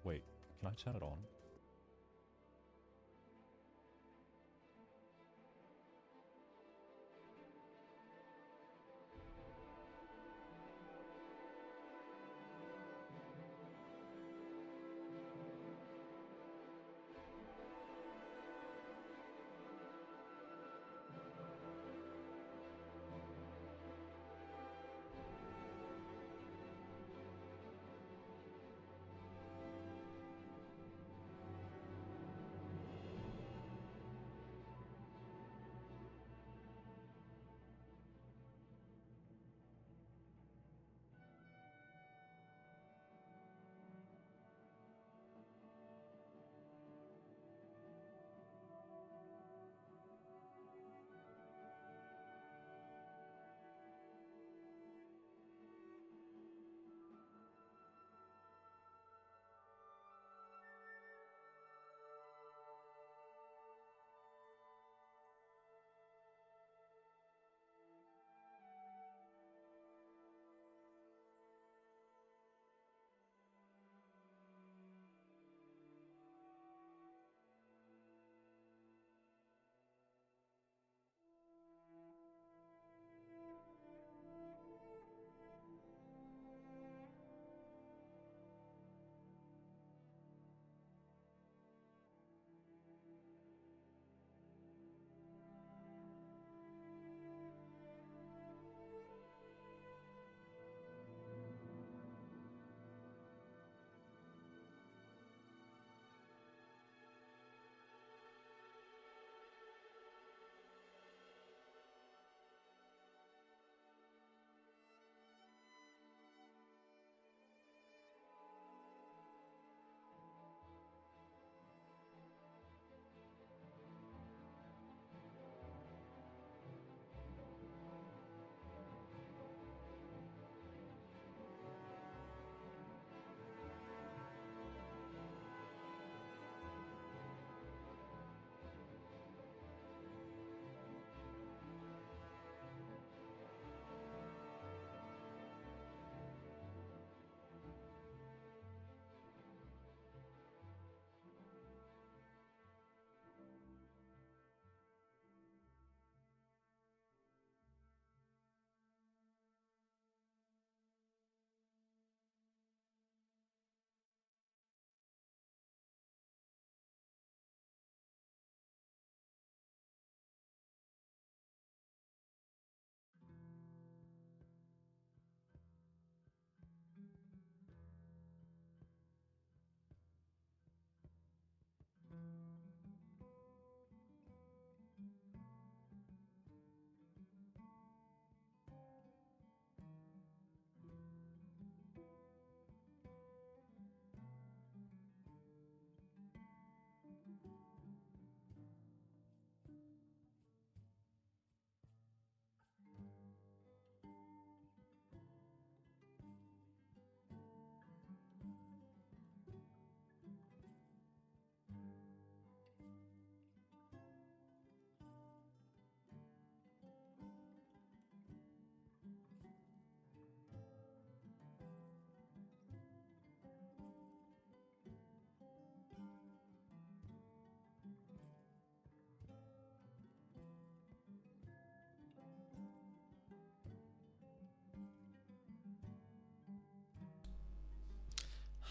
Wait, can I turn it on?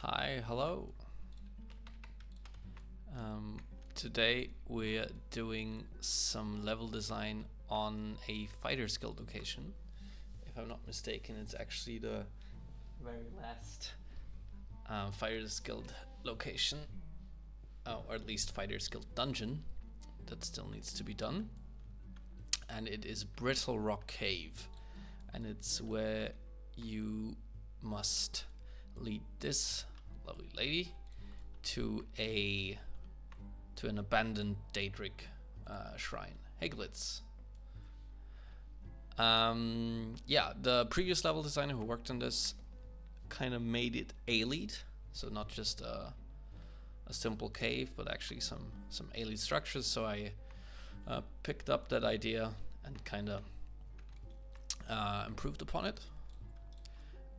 Hi, hello. Today we're doing some level design on a Fighter's Guild location. If I'm not mistaken, it's actually the very last Fighter's Guild location, or at least Fighter's Guild dungeon that still needs to be done. And it is Brittlerock Cave, and it's where you must lead this lovely lady to an abandoned Daedric shrine. Hey Glitz. Yeah, the previous level designer who worked on this kind of made it Ayleid, so not just a simple cave, but actually some Ayleid structures. So I picked up that idea and kind of improved upon it.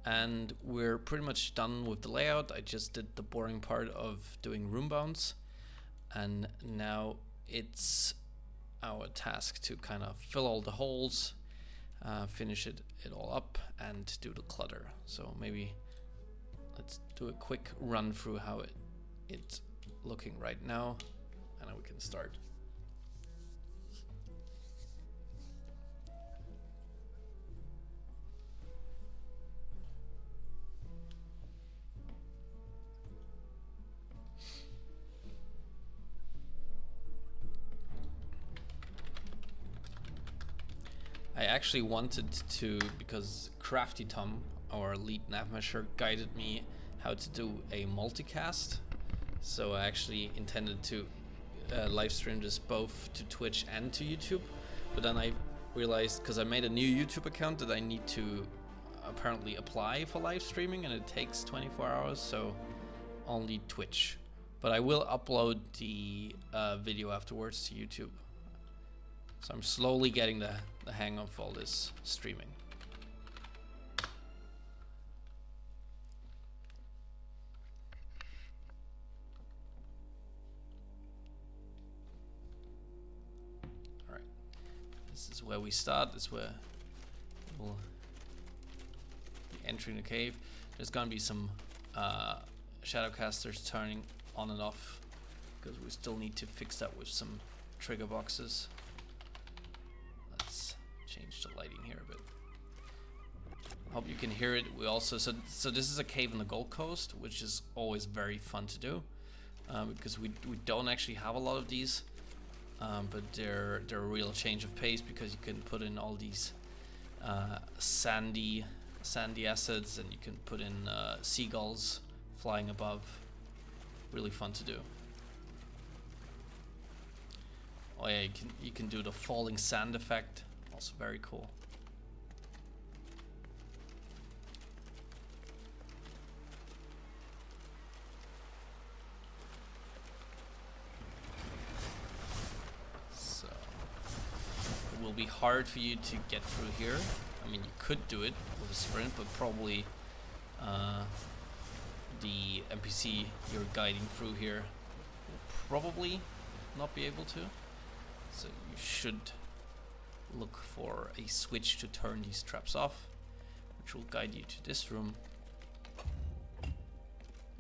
And we're pretty much done with the layout. I just did the boring part of doing room bounds, and now it's our task to kind of fill all the holes, finish it all up, and do the clutter. So maybe let's do a quick run through how it's looking right now, and then we can start. I actually wanted to, because Crafty Tom, our lead navmasher, guided me how to do a multicast. So I actually intended to live stream this both to Twitch and to YouTube. But then I realized, because I made a new YouTube account, that I need to apparently apply for live streaming, and it takes 24 hours, so only Twitch. But I will upload the video afterwards to YouTube. So I'm slowly getting the hang of all this streaming. All right, this is where we start. This is where we'll be entering the cave. There's gonna be some shadowcasters turning on and off, because we still need to fix that with some trigger boxes. Change the lighting here a bit. Hope you can hear it. We also so this is a cave on the Gold Coast, which is always very fun to do, because we don't actually have a lot of these, but they're a real change of pace, because you can put in all these sandy assets, and you can put in seagulls flying above. Really fun to do. Oh yeah, you can do the falling sand effect. Also very cool. So it will be hard for you to get through here. I mean, you could do it with a sprint, but probably the NPC you're guiding through here will probably not be able to. So you should look for a switch to turn these traps off, which will guide you to this room.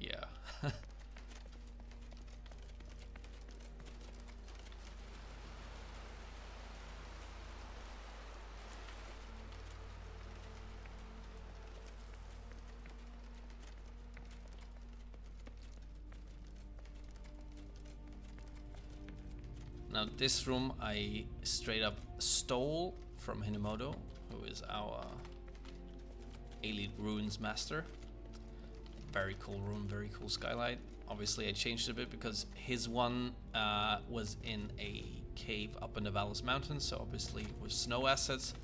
Yeah. Now this room I straight up stole from Hinimoto, who is our Ayleid Ruins master. Very cool room, very cool skylight. Obviously I changed it a bit because his one was in a cave up in the Valles Mountains, so obviously with snow assets.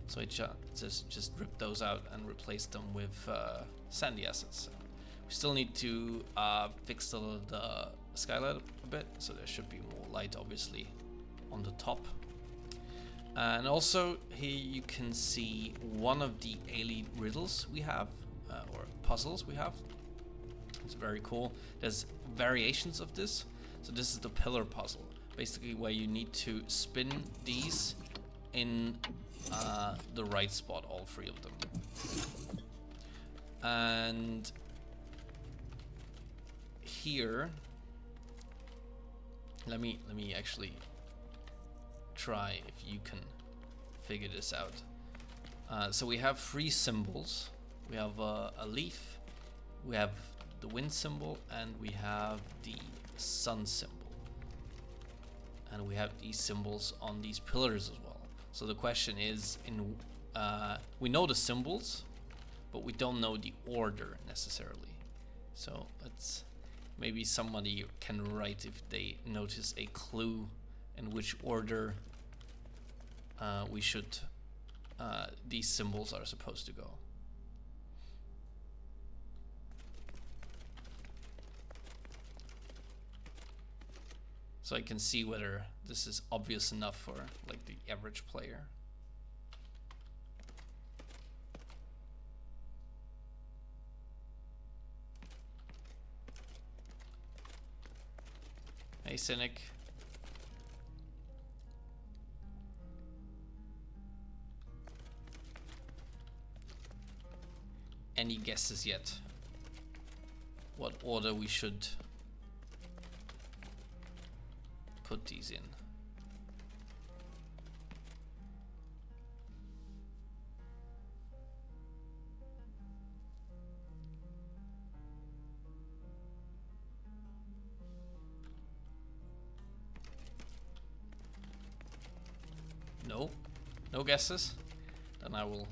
So I just ripped those out and replaced them with sandy assets. So we still need to fix the skylight a bit, so there should be more light obviously on the top. And also here you can see one of the Ayleid riddles we have, or puzzles we have. It's very cool. There's variations of this. So this is the pillar puzzle, basically where you need to spin these in the right spot, all three of them. And here, let me actually try if you can figure this out. So we have three symbols. We have a leaf, we have the wind symbol, and we have the sun symbol. And we have these symbols on these pillars as well. So the question is, we know the symbols, but we don't know the order necessarily. So let's, maybe somebody can write if they notice a clue in which order these symbols are supposed to go. So I can see whether this is obvious enough for like the average player. Hey, Cynic. Any guesses yet? What order we should put these in? No? No guesses? Then I will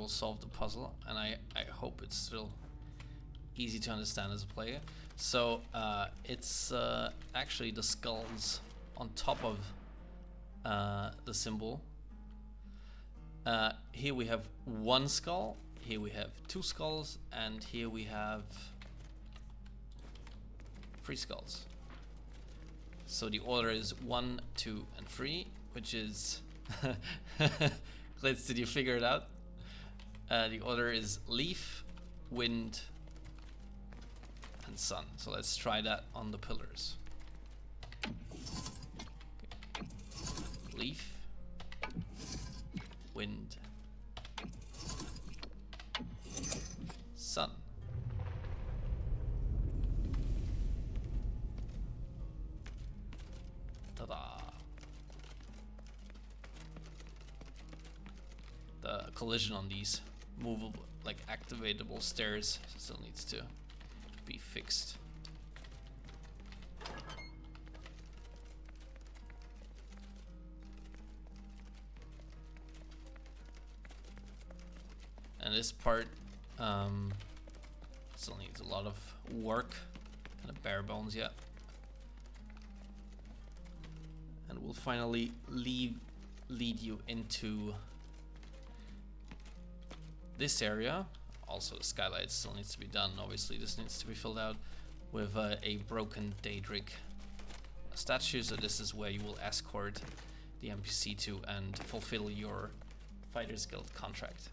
solve the puzzle, and I hope it's still easy to understand as a player. So it's actually the skulls on top of the symbol. Here we have one skull, here we have two skulls, and here we have three skulls. So the order is 1, 2, and 3, which is Glitz, did you figure it out? The order is leaf, wind, and sun. So let's try that on the pillars. Okay. Leaf, wind, sun. Ta-da! The collision on these movable, like activatable stairs still needs to be fixed. And this part still needs a lot of work, kind of bare bones yet. And we'll finally lead you into this area. Also, the skylight still needs to be done. Obviously, this needs to be filled out with a broken Daedric statue. So this is where you will escort the NPC to and fulfill your Fighters Guild contract.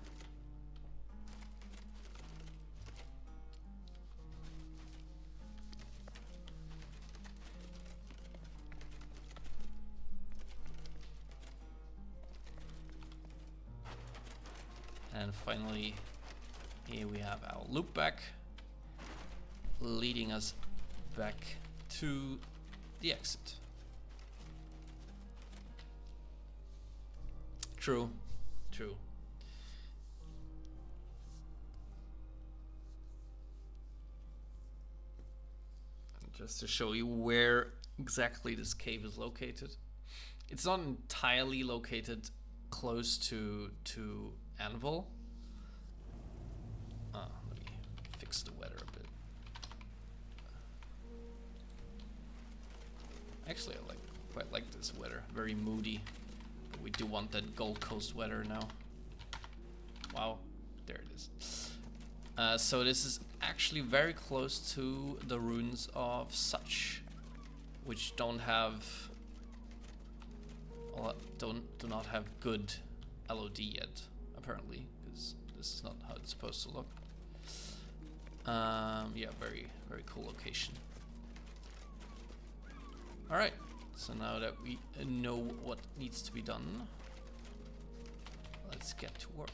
And finally, here we have our loop back, leading us back to the exit. True, true. And just to show you where exactly this cave is located, it's not entirely located close to Anvil. Let me fix the weather a bit. Actually, I quite like this weather. Very moody. But we do want that Gold Coast weather now. Wow, there it is. So this is actually very close to the ruins of Such, which do not have good LOD yet, apparently, because this is not how it's supposed to look. Yeah, very, very cool location. Alright, so now that we know what needs to be done, let's get to work.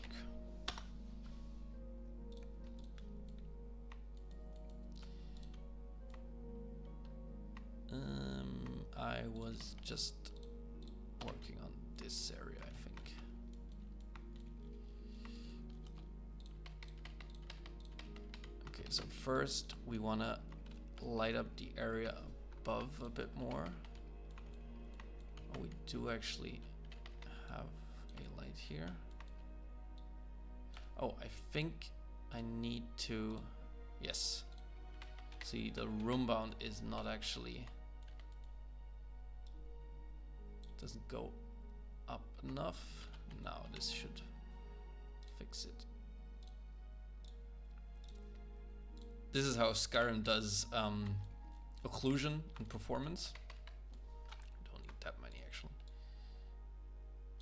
I was just working on this area, I think. Okay, so first we want to light up the area above a bit more. Oh, we do actually have a light here. Oh, I think I need to, yes. See, the room bound is not actually, doesn't go up enough. Now this should fix it. This is how Skyrim does occlusion and performance. Don't need that many actually.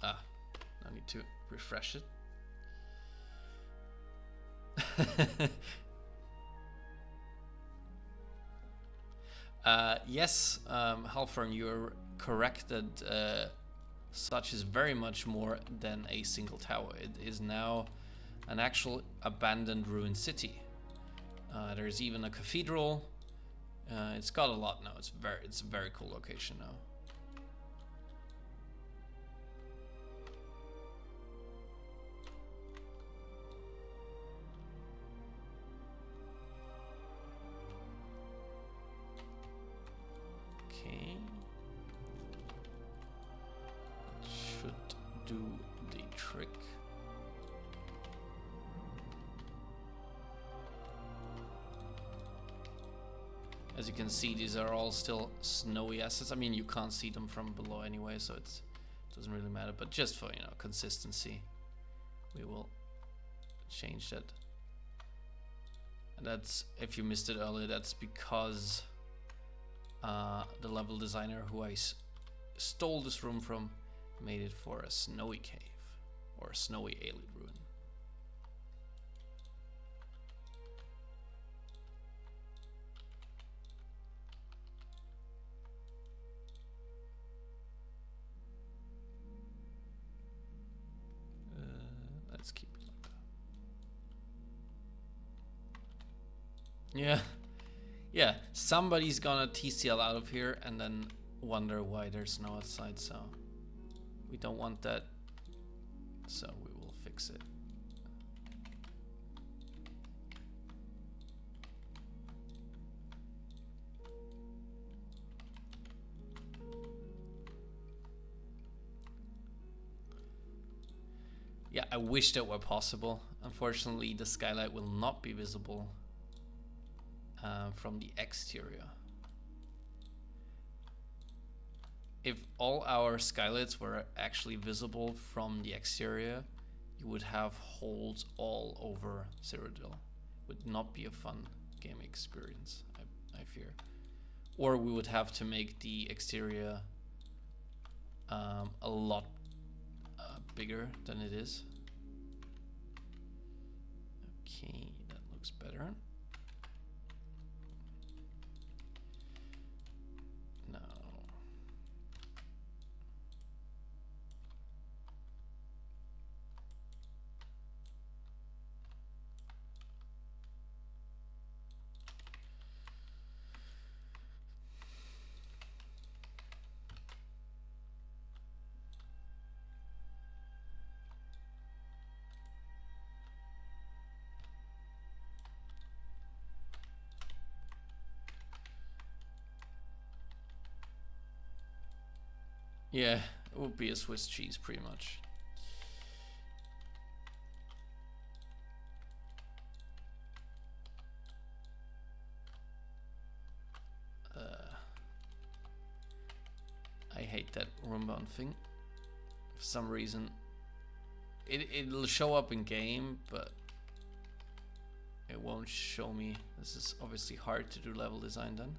I need to refresh it. Yes, Halfern, you're correct that such is very much more than a single tower. It is now an actual abandoned ruined city. There's even a cathedral. It's got a lot now. It's a very cool location now. Okay. That should do the trick. As you can see, these are all still snowy assets. I mean, you can't see them from below anyway, so it doesn't really matter. But just for, you know, consistency, we will change that. And that's, if you missed it earlier, that's because the level designer who I stole this room from made it for a snowy cave, or a snowy Ayleid ruin. Let's keep it like that. Yeah. Yeah, somebody's gonna TCL out of here and then wonder why there's snow outside, so we don't want that, so we will fix it. Yeah, I wish that were possible. Unfortunately, the skylight will not be visible from the exterior. If all our skylights were actually visible from the exterior, you would have holes all over Cyrodiil. Would not be a fun gaming experience, I fear. Or we would have to make the exterior a lot bigger than it is. Okay, that looks better. No. Yeah, it would be a Swiss cheese pretty much. I hate that room-bound thing. For some reason, it'll show up in game, but it won't show me. This is obviously hard to do level design then.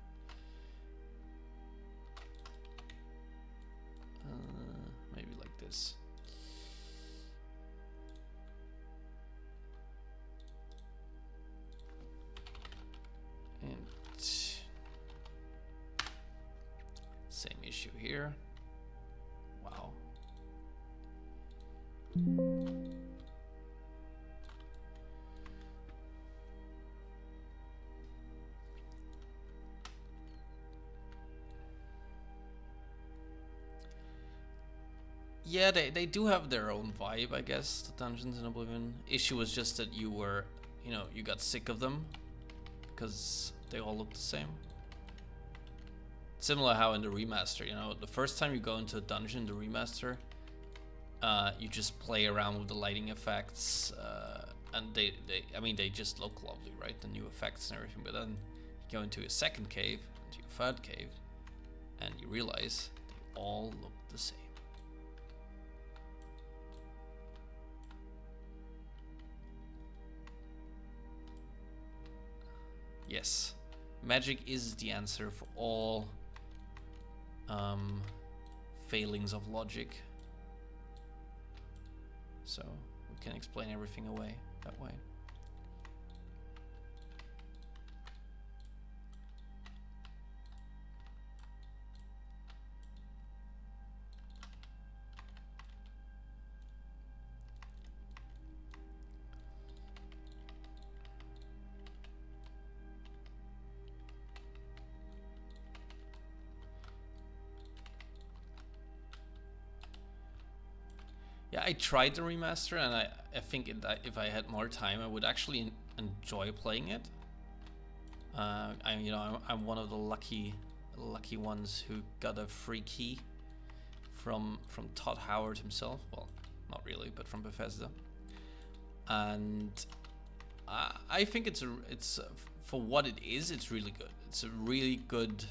Maybe like this. And same issue here. Wow. Yeah, they do have their own vibe, I guess, the dungeons in Oblivion. Issue was just that you were, you know, you got sick of them because they all look the same. Similar how in the remaster, you know, the first time you go into a dungeon, the remaster, you just play around with the lighting effects, and I mean, they just look lovely, right? The new effects and everything. But then you go into a second cave, into your third cave, and you realize they all look the same. Yes, magic is the answer for all failings of logic. So we can explain everything away that way. Yeah, I tried the remaster, and I think if I had more time, I would actually enjoy playing it. I'm one of the lucky ones who got a free key from Todd Howard himself. Well, not really, but from Bethesda. And I think it's for what it is, it's really good. It's a really good,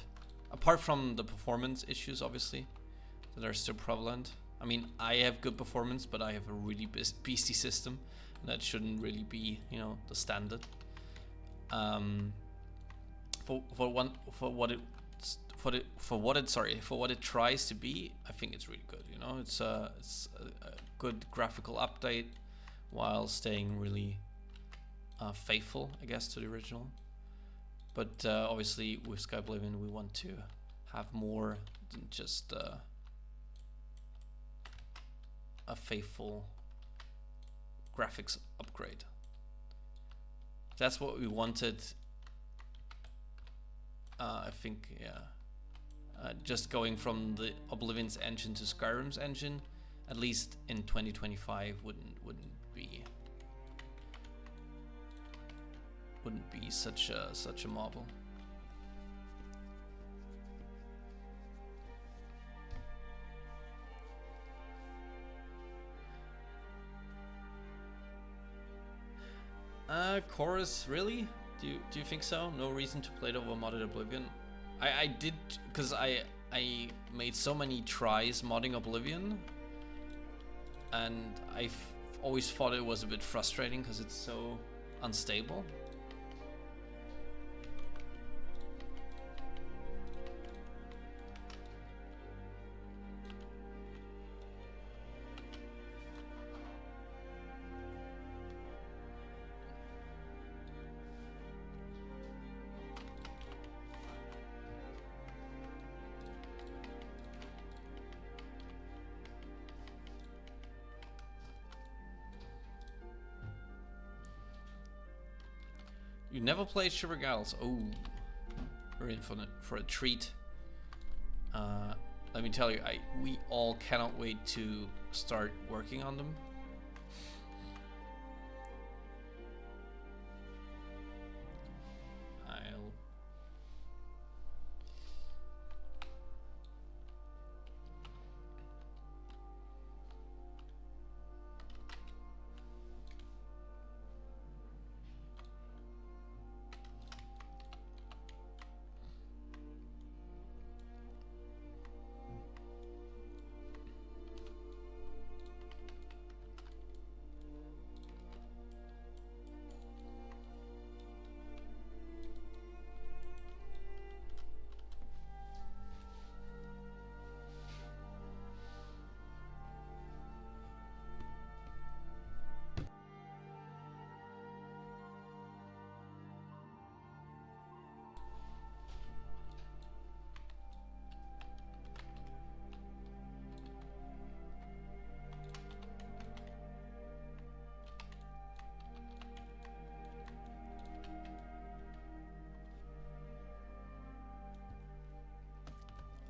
apart from the performance issues, obviously, that are still prevalent. I mean, I have good performance, but I have a really beastie system, and that shouldn't really be, the standard. For what it tries to be, I think it's really good. It's a good graphical update while staying really faithful, I guess, to the original. But obviously, with Skyblivion, we want to have more than just a faithful graphics upgrade. That's what we wanted. I think, yeah. Just going from the Oblivion's engine to Skyrim's engine, at least in 2025, wouldn't be such a marvel. Chorus, really? Do you think so? No reason to play it over modded Oblivion? I did, because I made so many tries modding Oblivion, and I've always thought it was a bit frustrating because it's so unstable. You never played Shiver Gals? Oh, we're in for a treat. Let me tell you, we all cannot wait to start working on them.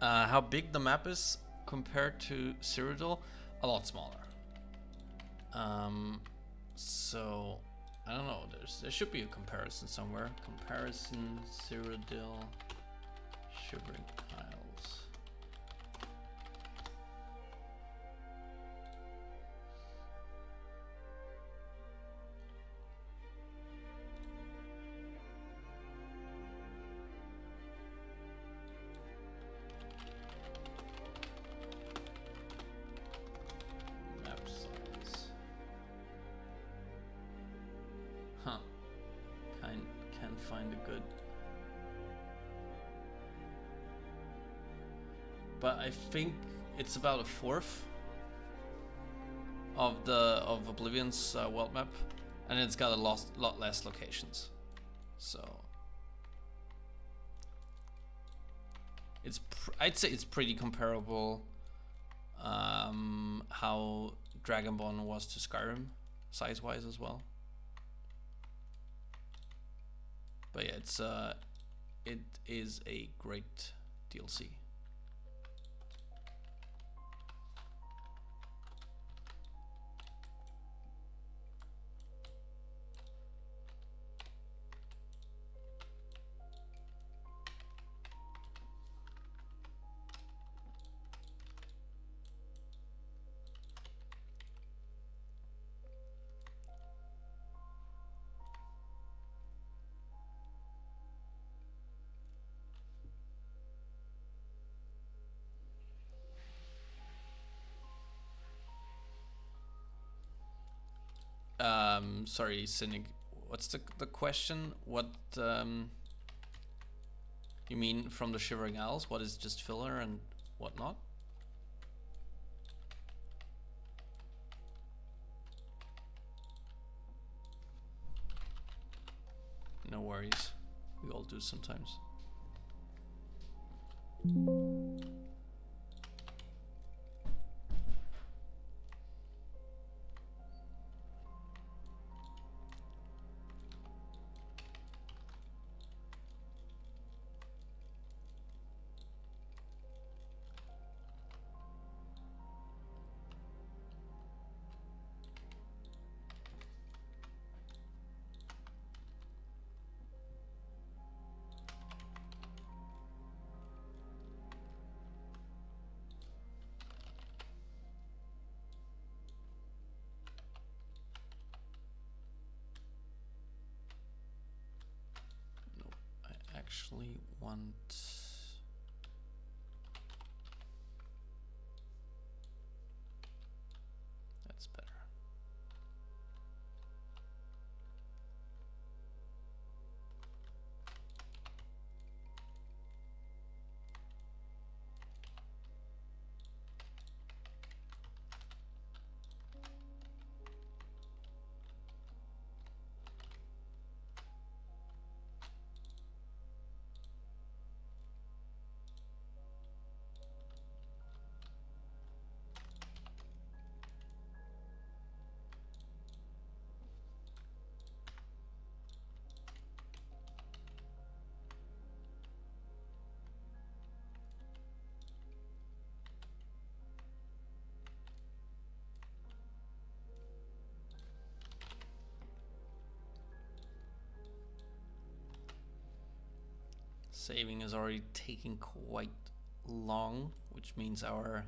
How big the map is compared to Cyrodiil? A lot smaller. So I don't know. There should be a comparison somewhere. Comparison Cyrodiil Shivering Isles. But I think it's about a fourth of Oblivion's world map, and it's got a lot less locations. So I'd say it's pretty comparable. How Dragonborn was to Skyrim, size-wise as well. But yeah, it is a great DLC. Sorry, Cynic. What's the question? What you mean from the Shivering Isles? What is just filler and what not? No worries. We all do sometimes. Actually want that's better. Saving is already taking quite long, which means our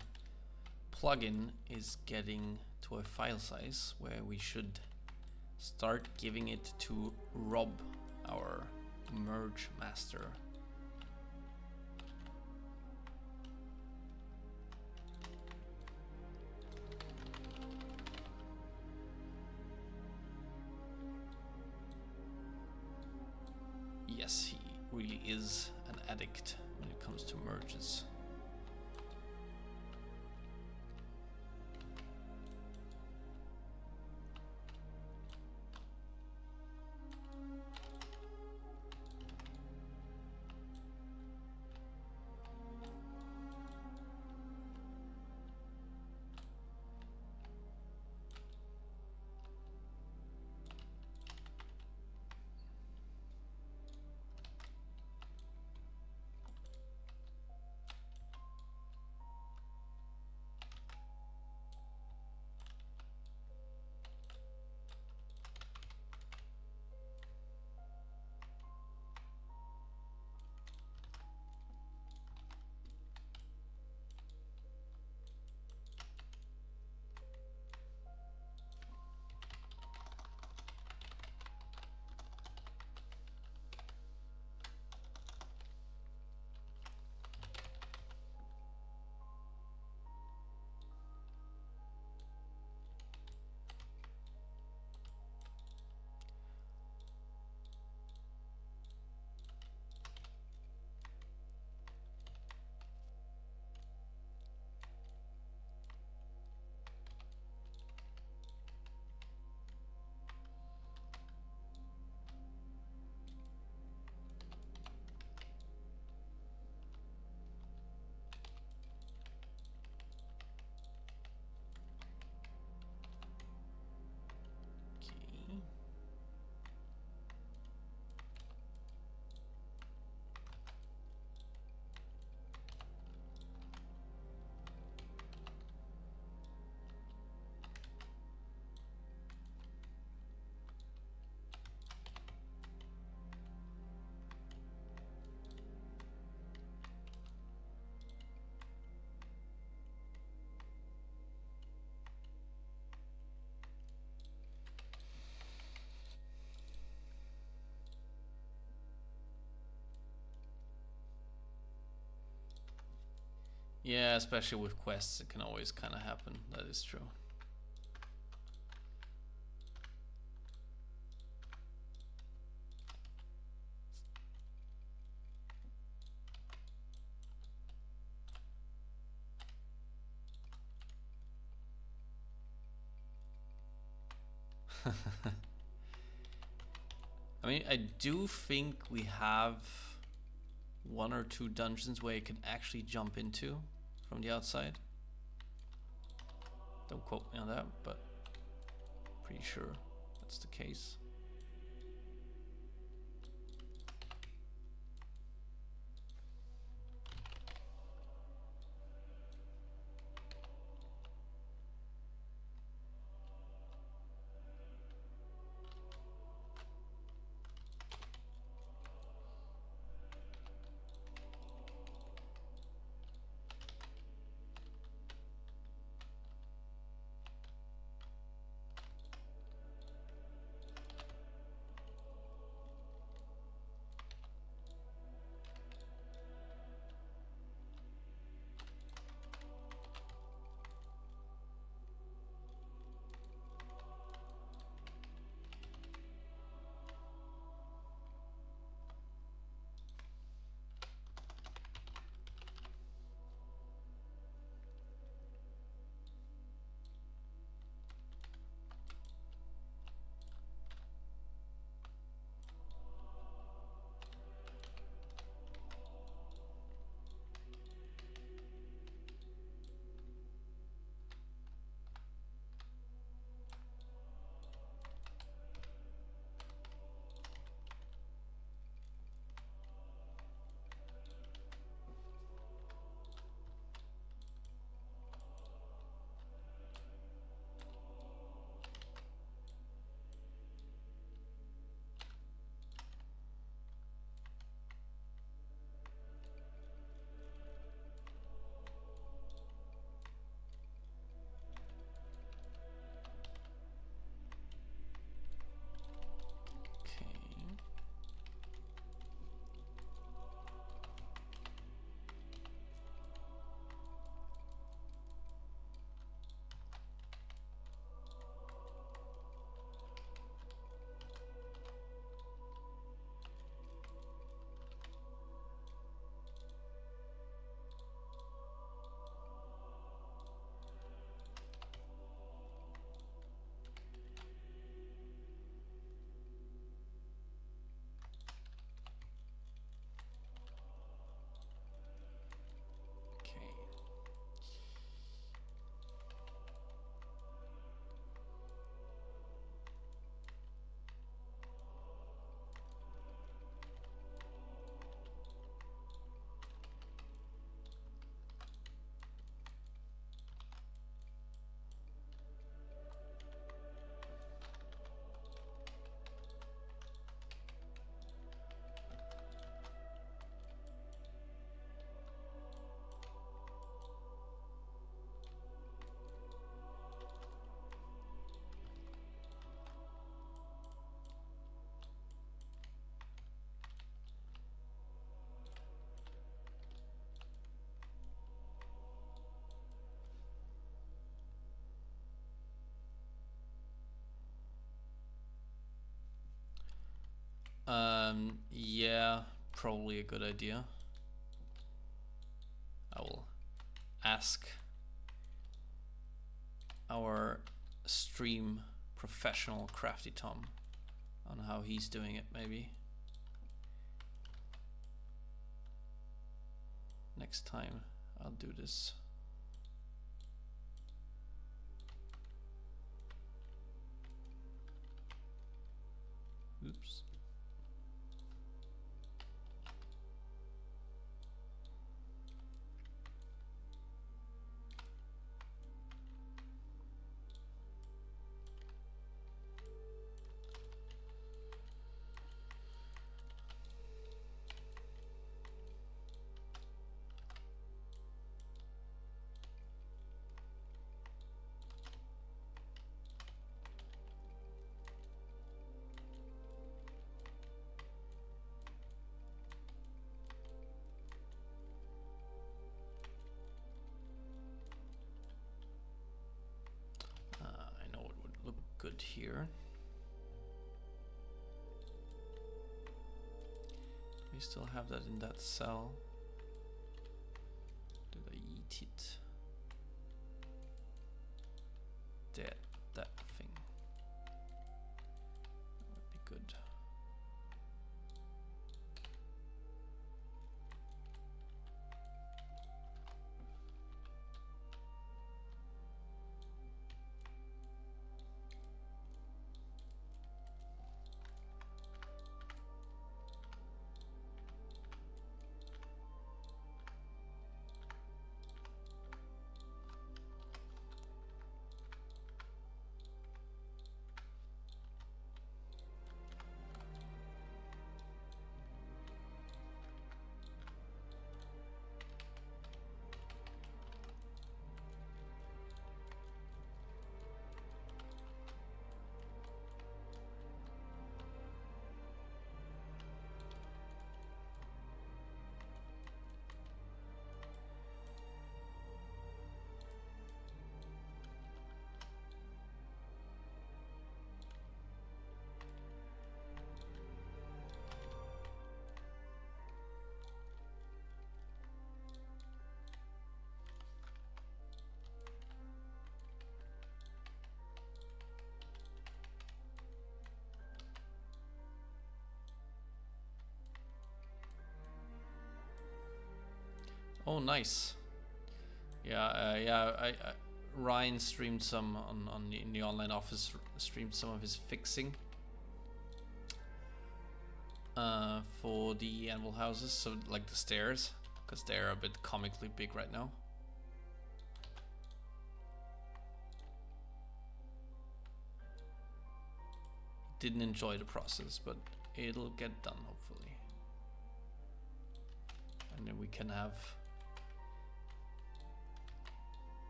plugin is getting to a file size where we should start giving it to Rob, our merge master. Yes, he really is an addict when it comes to merges. Yeah, especially with quests, it can always kind of happen. That is true. I mean, I do think we have 1 or 2 dungeons where you can actually jump into from the outside. Don't quote me on that, but pretty sure that's the case. Yeah, probably a good idea. I will ask our stream professional Crafty Tom on how he's doing it, maybe next time I'll do this. Oops. I know it would look good here. We still have that in that cell. Did I eat it? That thing. Oh, nice. Yeah, Ryan streamed some in the online office. Streamed some of his fixing for the anvil houses, so like the stairs, because they're a bit comically big right now. Didn't enjoy the process, but it'll get done hopefully, and then we can have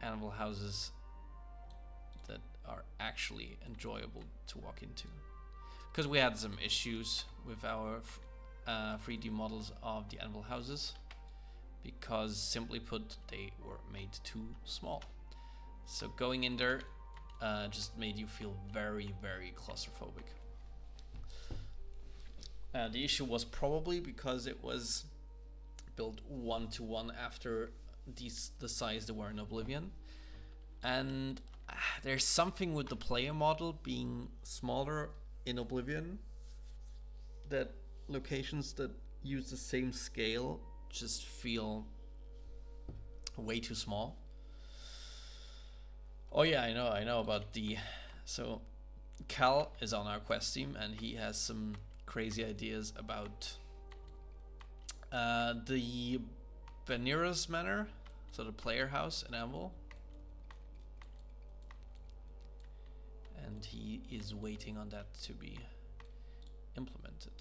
anvil houses that are actually enjoyable to walk into, because we had some issues with our 3D models of the anvil houses, because simply put they were made too small. So going in there just made you feel very, very claustrophobic. The issue was probably because it was built 1-to-1 after the size they were in Oblivion, and there's something with the player model being smaller in Oblivion that locations that use the same scale just feel way too small. Oh yeah, I know about so Cal is on our quest team, and he has some crazy ideas about the Vanira's Manor, so the player house in Anvil, and he is waiting on that to be implemented.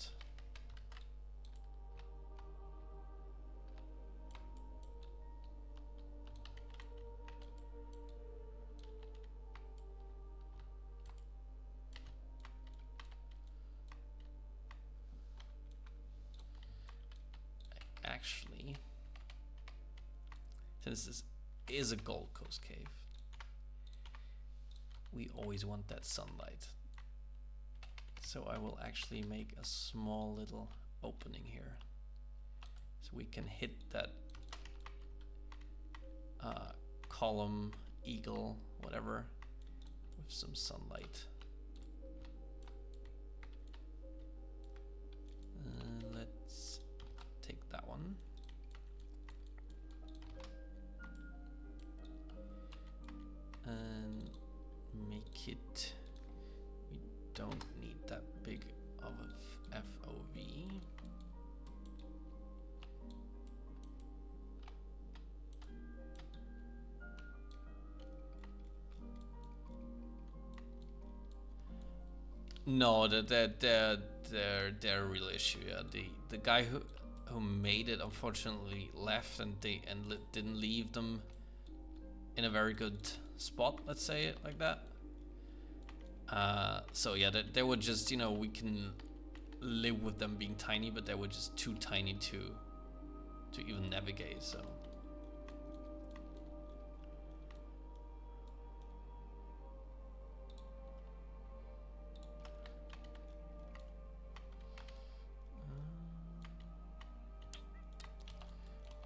Actually, since this is a Gold Coast cave, we always want that sunlight. So I will actually make a small little opening here, so we can hit that column, eagle, whatever, with some sunlight. Let's take that one. And make it, we don't need that big of a FOV. No, they're a real issue. Yeah, the guy who made it unfortunately left, and didn't leave them in a very good spot. Let's say it like that. So yeah, they were just, you know, we can live with them being tiny, but they were just too tiny to even navigate. So.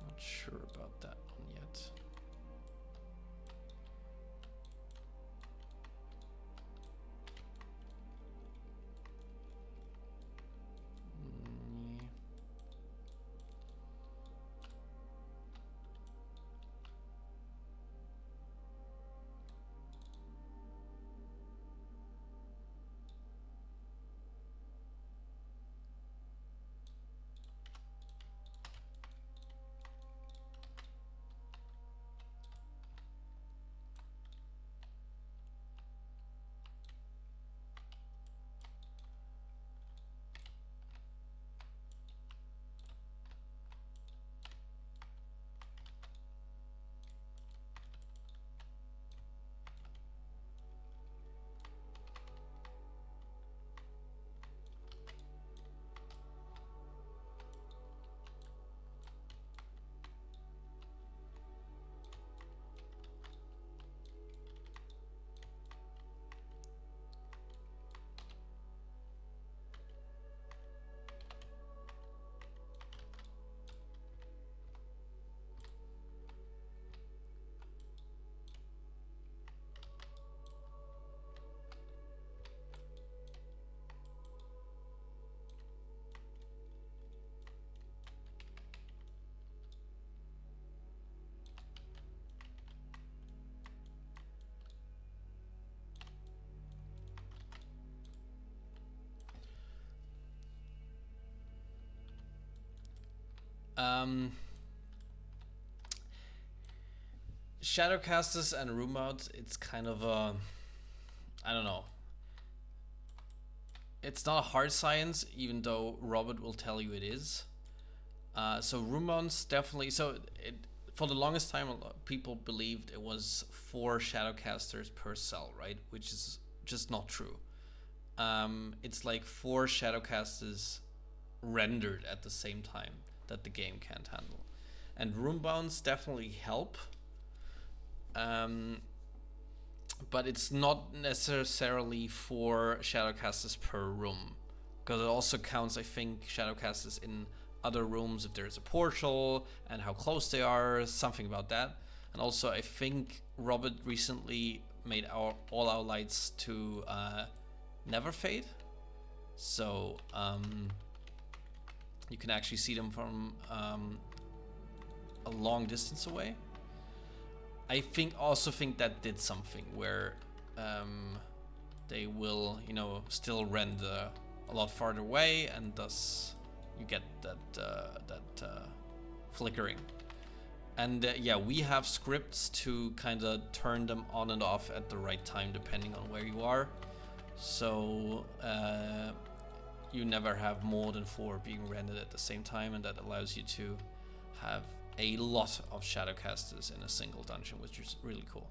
Not sure about that one yet. Shadowcasters and room mods, it's kind of a, I don't know. It's not a hard science, even though Robert will tell you it is. So room mods definitely. So for the longest time, a lot of people believed it was 4 Shadowcasters per cell, right? Which is just not true. It's like 4 Shadowcasters rendered at the same time that the game can't handle. And room bounds definitely help. But it's not necessarily 4 Shadowcasters per room, because it also counts, I think, Shadowcasters in other rooms if there's a portal and how close they are, something about that. And also, I think Robert recently made all our lights to never fade, so you can actually see them from a long distance away. I think that did something where they will, still render a lot farther away, and thus you get that flickering. And yeah, we have scripts to kind of turn them on and off at the right time depending on where you are. So you never have more than 4 being rendered at the same time, and that allows you to have a lot of Shadowcasters in a single dungeon, which is really cool,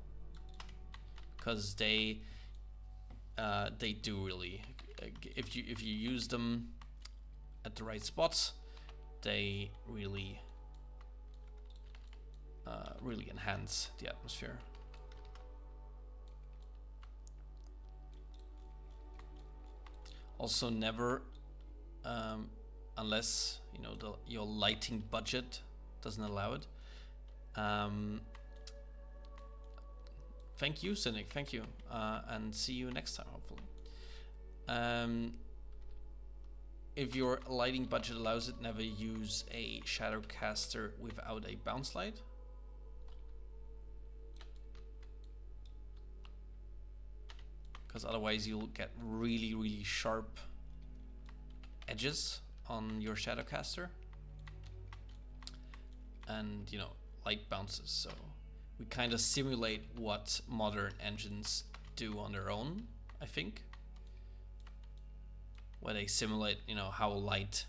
because they do really, if you use them at the right spots, they really enhance the atmosphere. Also, never, unless your lighting budget doesn't allow it. Thank you, Cynic. Thank you, and see you next time, hopefully. If your lighting budget allows it, never use a Shadowcaster without a bounce light. Because otherwise you'll get really, really sharp edges on your Shadowcaster. And, light bounces. So we kind of simulate what modern engines do on their own, I think. Where they simulate, how light.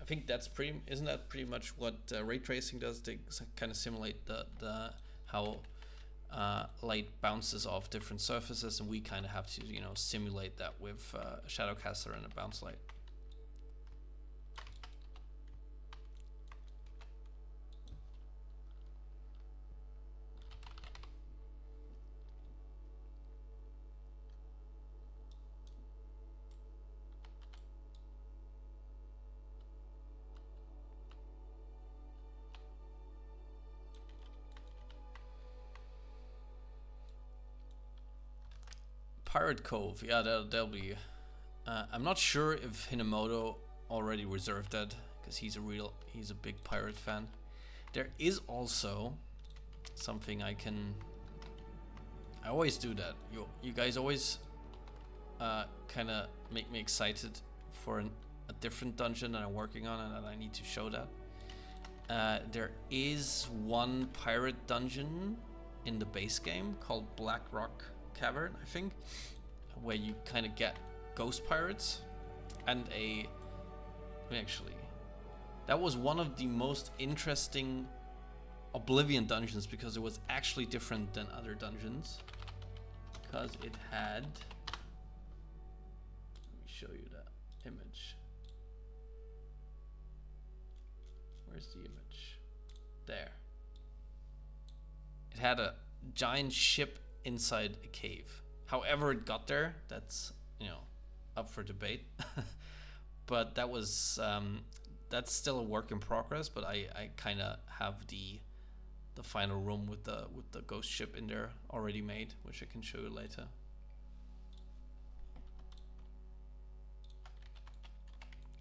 I think isn't that pretty much what ray tracing does? They kind of simulate the how light bounces off different surfaces, and we kind of have to, simulate that with a Shadowcaster and a bounce light. Pirate Cove, yeah, that'll be. I'm not sure if Hinamoto already reserved that, because he's a big pirate fan. There is also something I always do that. You guys always kind of make me excited for a different dungeon that I'm working on, and I need to show that. There is one pirate dungeon in the base game called Rock Cavern, I think, where you kind of get ghost pirates and actually that was one of the most interesting Oblivion dungeons, because it was actually different than other dungeons, because it had, let me show you that image. Where's the image? There. It had a giant ship inside a cave. However it got there, that's up for debate. But that was that's still a work in progress. But I kind of have the final room with the ghost ship in there already made, which I can show you later.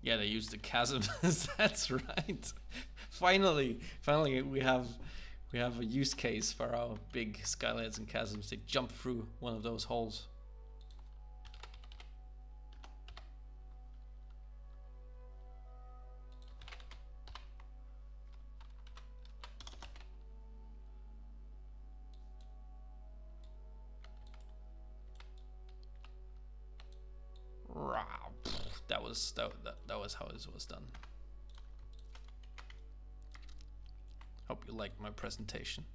Yeah, they used the chasms. That's right. Finally we have a use case for our big skylights and chasms. They jump through one of those holes. that was how it was done. Hope you liked my presentation.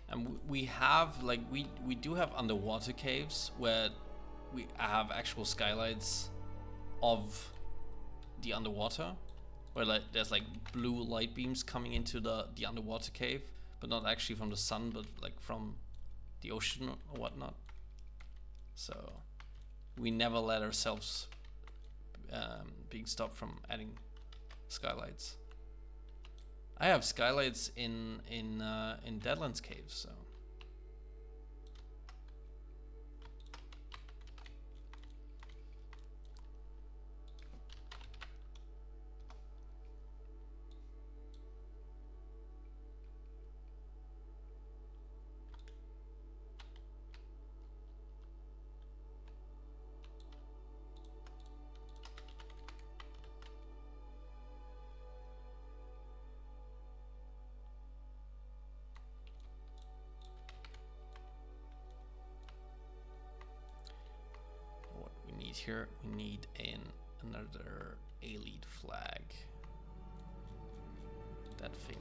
And we have, like, we do have underwater caves where we have actual skylights of the underwater, where like there's like blue light beams coming into the underwater cave, but not actually from the sun, but like from the ocean or whatnot. So we never let ourselves being stopped from adding skylights. I have skylights in Deadlands caves, so. Here we need another Ayleid flag. That thing.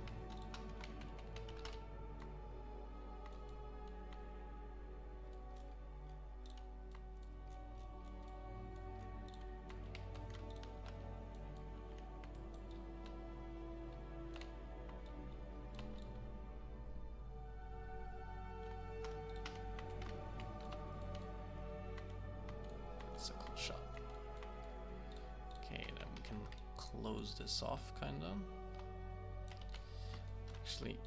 Close this off, kinda. Actually,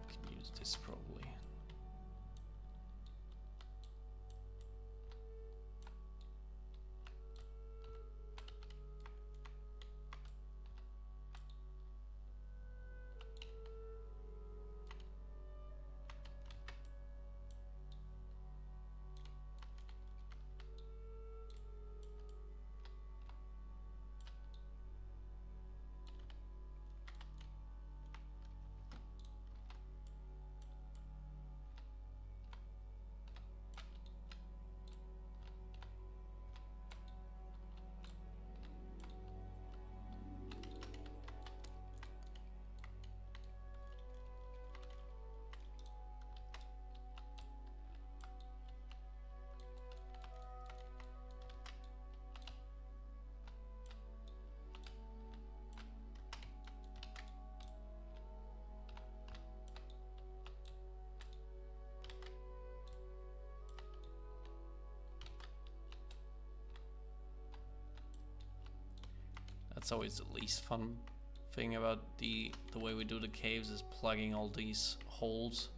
we can use this probably. That's always the least fun thing about the way we do the caves, is plugging all these holes.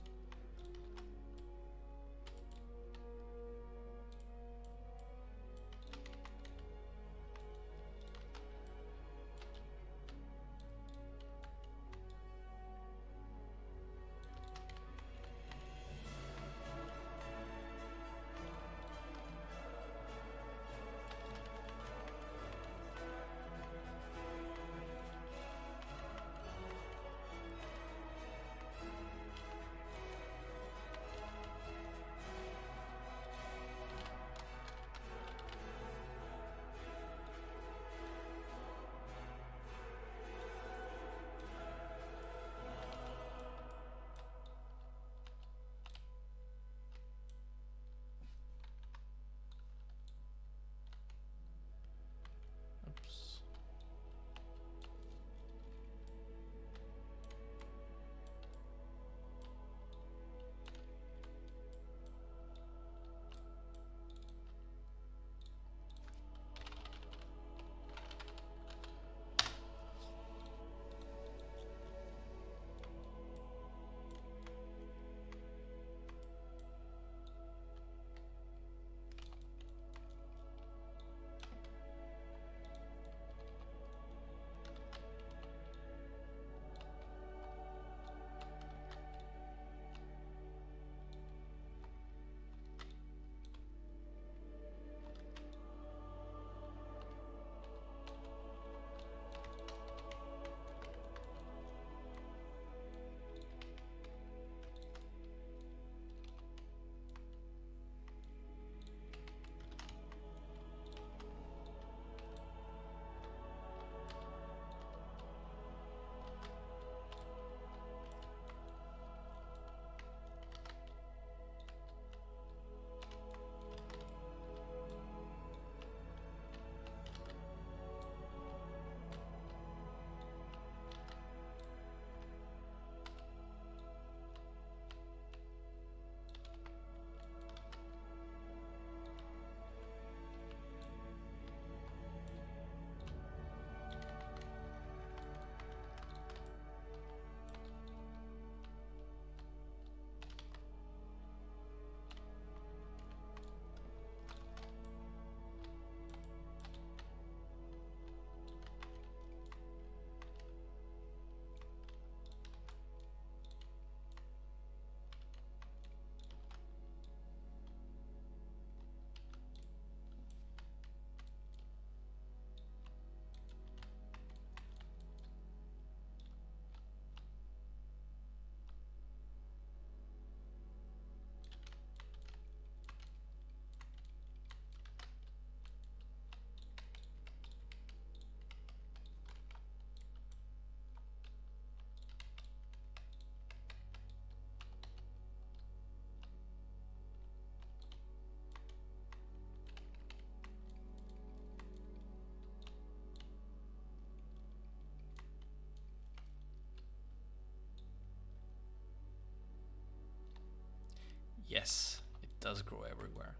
Yes, it does grow everywhere.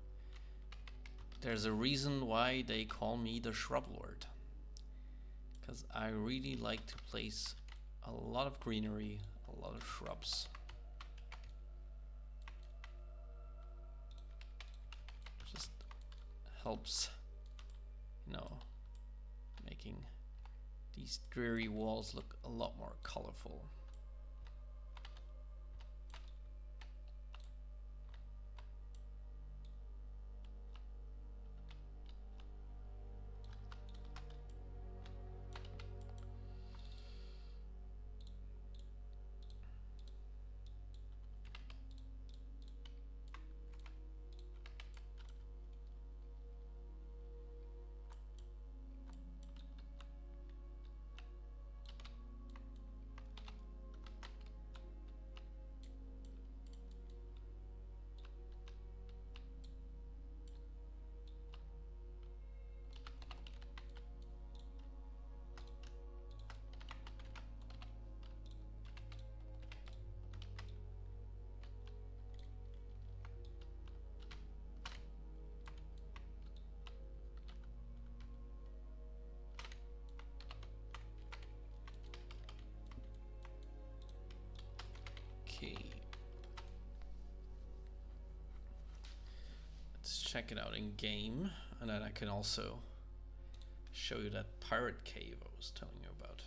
There's a reason why they call me the Shrub Lord. Because I really like to place a lot of greenery, a lot of shrubs. Just helps, you know, making these dreary walls look a lot more colorful. Okay. Let's check it out in game, and then I can also show you that pirate cave I was telling you about.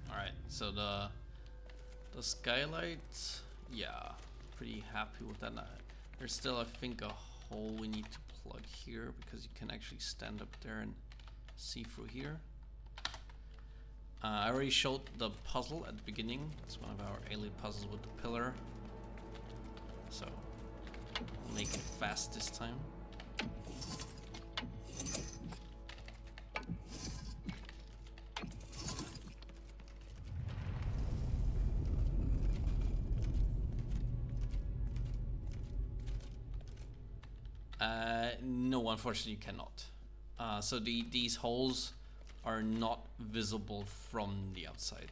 Alright, so the skylight, yeah, pretty happy with that. There's still, I think, a hole we need to plug here because you can actually stand up there and see through here. I already showed the puzzle at the beginning. It's one of our Ayleid puzzles with the pillar. So, we'll make it fast this time. No, unfortunately you cannot. So these holes are not visible from the outside.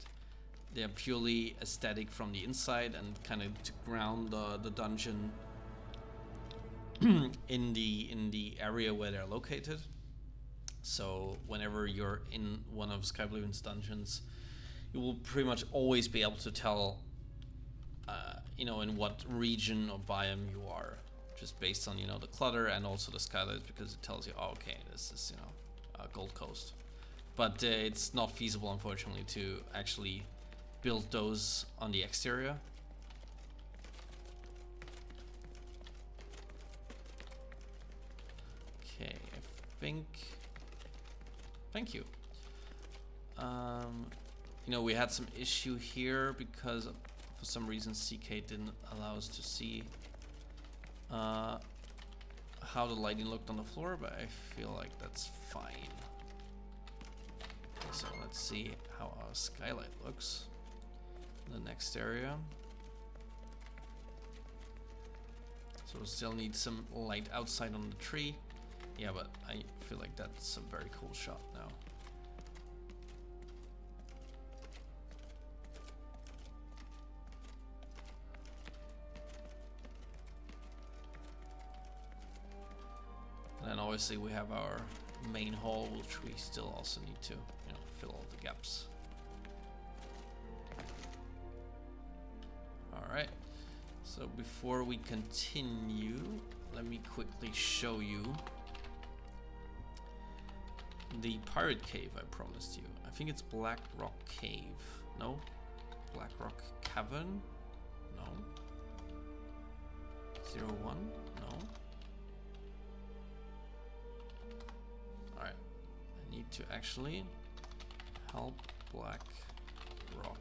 They're purely aesthetic from the inside and kind of to ground the dungeon in the area where they're located. So whenever you're in one of Skyblivion's dungeons, you will pretty much always be able to tell, you know, in what region or biome you are, just based on, you know, the clutter and also the skylight, because it tells you, oh, okay, this is, you know, Gold Coast. But it's not feasible, unfortunately, to actually build those on the exterior. Okay, I think. Thank you. You know, we had some issue here because for some reason CK didn't allow us to see how the lighting looked on the floor, but I feel like that's fine. So let's see how our skylight looks in the next area. So we still need some light outside on the tree. Yeah, but I feel like that's a very cool shot now. obviously we have our main hall, which we still also need to, you know, fill all the gaps. Alright, so before we continue, let me quickly show you the pirate cave I promised you. I think it's Black Rock Cave. No? Black Rock Cavern? No. 01? No. Alright. I need to actually help Black Rock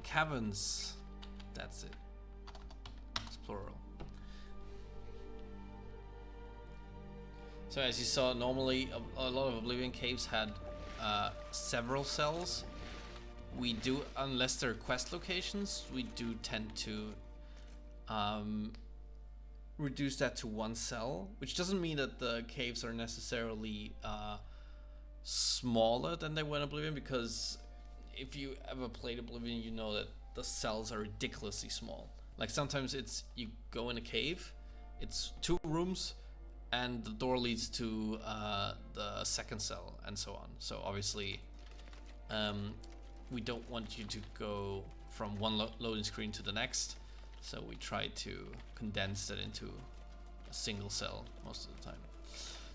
Caverns. That's it. It's plural. So as you saw, normally a lot of Oblivion caves had several cells. We do, unless they're quest locations, we do tend to reduce that to one cell, which doesn't mean that the caves are necessarily smaller than they were in Oblivion, because if you ever played Oblivion, you know that the cells are ridiculously small. Like sometimes it's, you go in a cave, it's 2 rooms, and the door leads to the second cell, and so on. So obviously, we don't want you to go from one loading screen to the next. So we try to condense that into a single cell most of the time.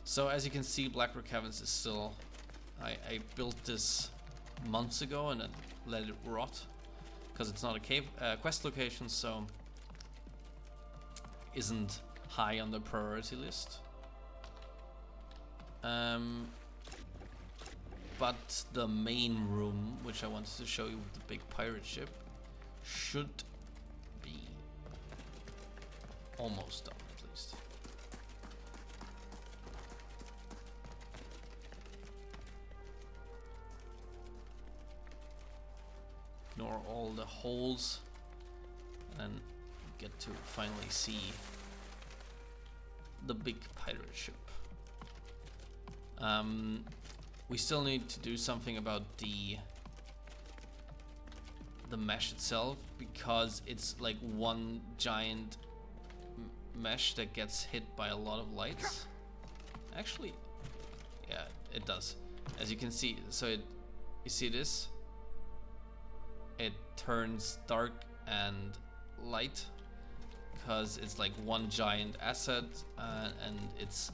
So as you can see, Black Rock Caverns is still, I built this months ago and then let it rot, because it's not a cave quest location, so isn't high on the priority list. But the main room, which I wanted to show you with the big pirate ship, should be almost done, at least. Ignore all the holes, and then get to finally see the big pirate ship. We still need to do something about the mesh itself, because it's like one giant mesh that gets hit by a lot of lights. Actually, yeah, it does. As you can see, so you see this? It turns dark and light because it's like one giant asset, and it's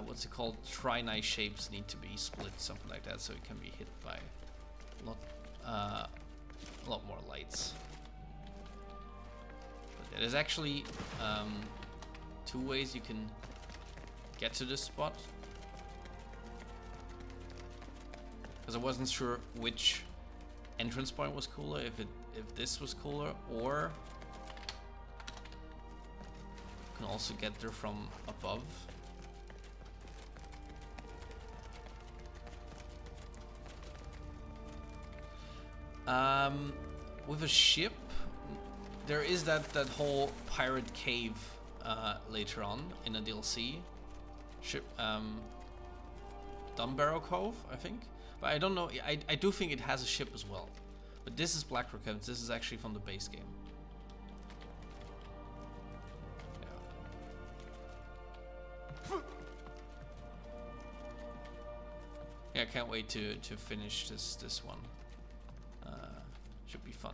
what's it called? Trinite shapes need to be split, something like that, so it can be hit by a lot more lights. But there's actually 2 ways you can get to this spot, because I wasn't sure which entrance point was cooler, if this was cooler, or you can also get there from above. With a ship, there is that whole pirate cave later on in a DLC ship, Dunbarrow Cove, I think, but I don't know. I do think it has a ship as well, but this is Black Rock Cavern. This is actually from the base game. Yeah, I can't wait to finish this one. Should be fun.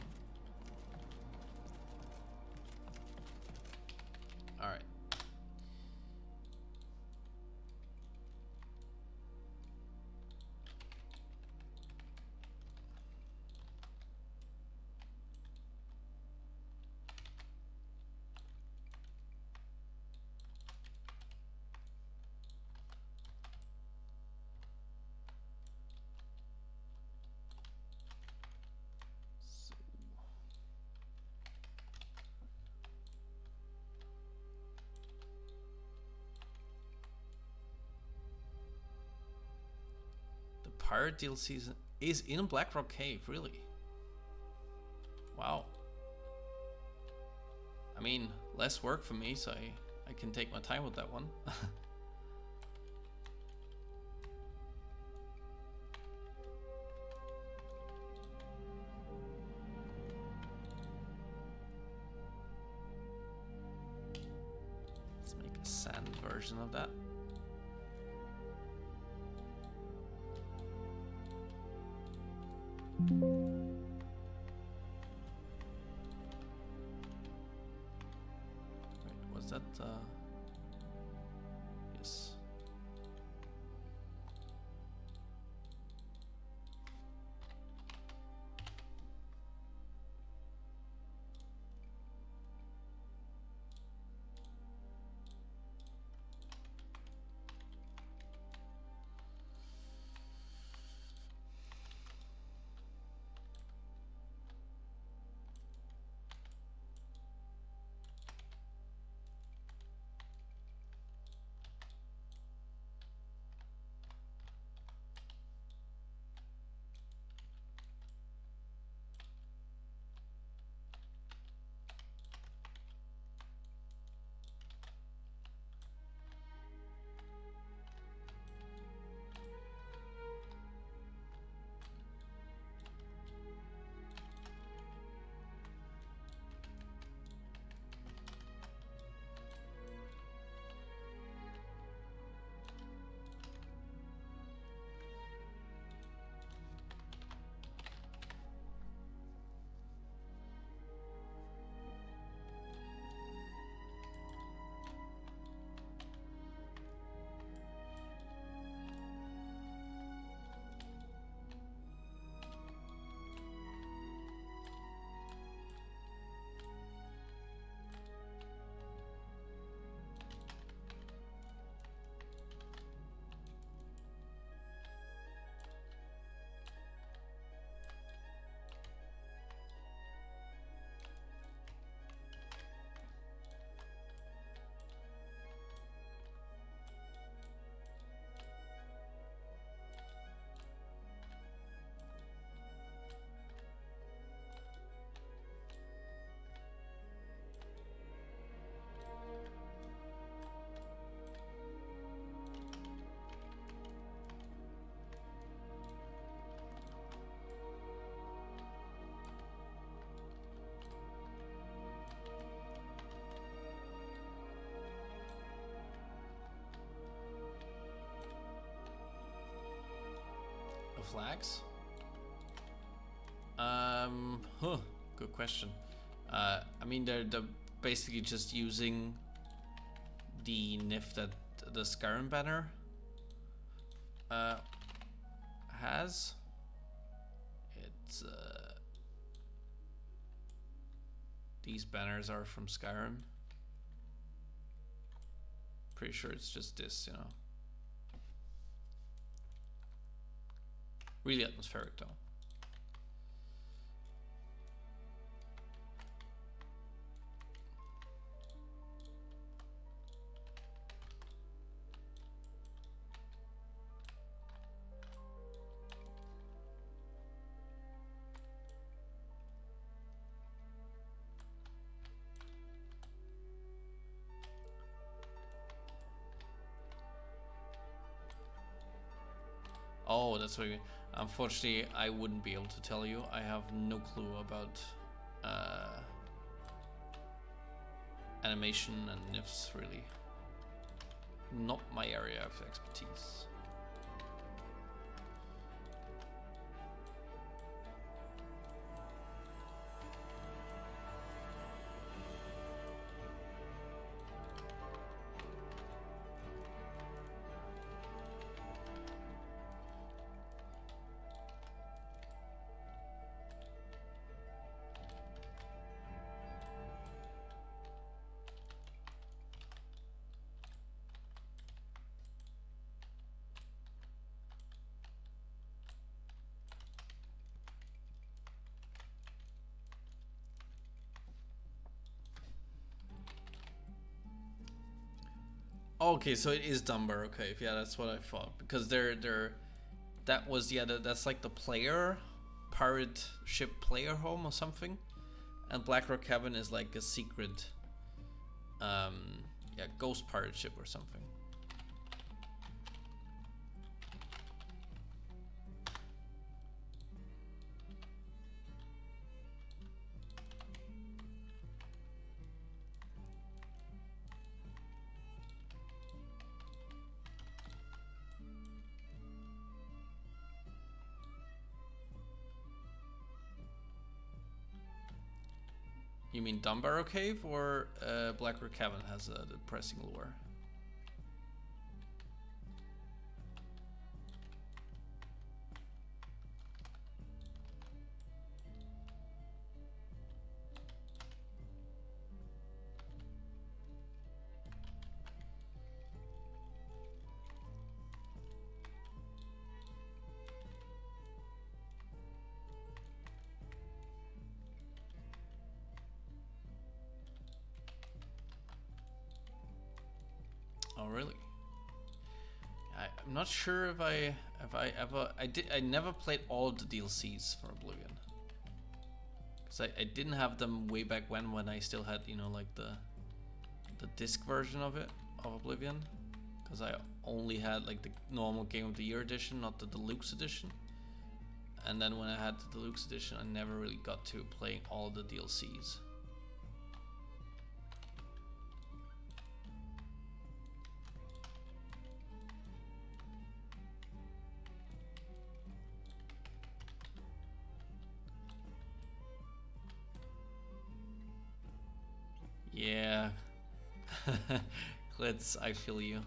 All right. Pirate DLC is in Black Rock Cave, really? Wow. I mean, less work for me, so I can take my time with that one. Let's make version of that. Wait, was that yes. Flags? Good question. I mean, they're basically just using the NIF that the Skyrim banner has. It's these banners are from Skyrim. Pretty sure it's just this, you know. Really atmospheric though. Oh, that's what you mean. Unfortunately, I wouldn't be able to tell you. I have no clue about animation and NIFs, really. Not my area of expertise. Okay, so it is Dunbar. Okay, yeah, that's what I thought, because that was, yeah, that's like the player pirate ship player home or something, and Black Rock Cavern is like a secret yeah, ghost pirate ship or something. You mean Dumbarrow Cave or Black Rock Cavern has a depressing lore? Oh really? I'm not sure if I ever I never played all of the DLCs for Oblivion, because I didn't have them way back when I still had, you know, like the disc version of it, of Oblivion, because I only had like the normal Game of the Year edition, not the deluxe edition. And then when I had the deluxe edition, I never really got to playing all the DLCs. Yeah, Glitz, I feel you.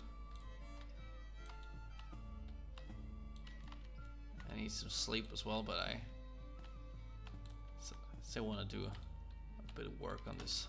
I need some sleep as well, but I still want to do a bit of work on this.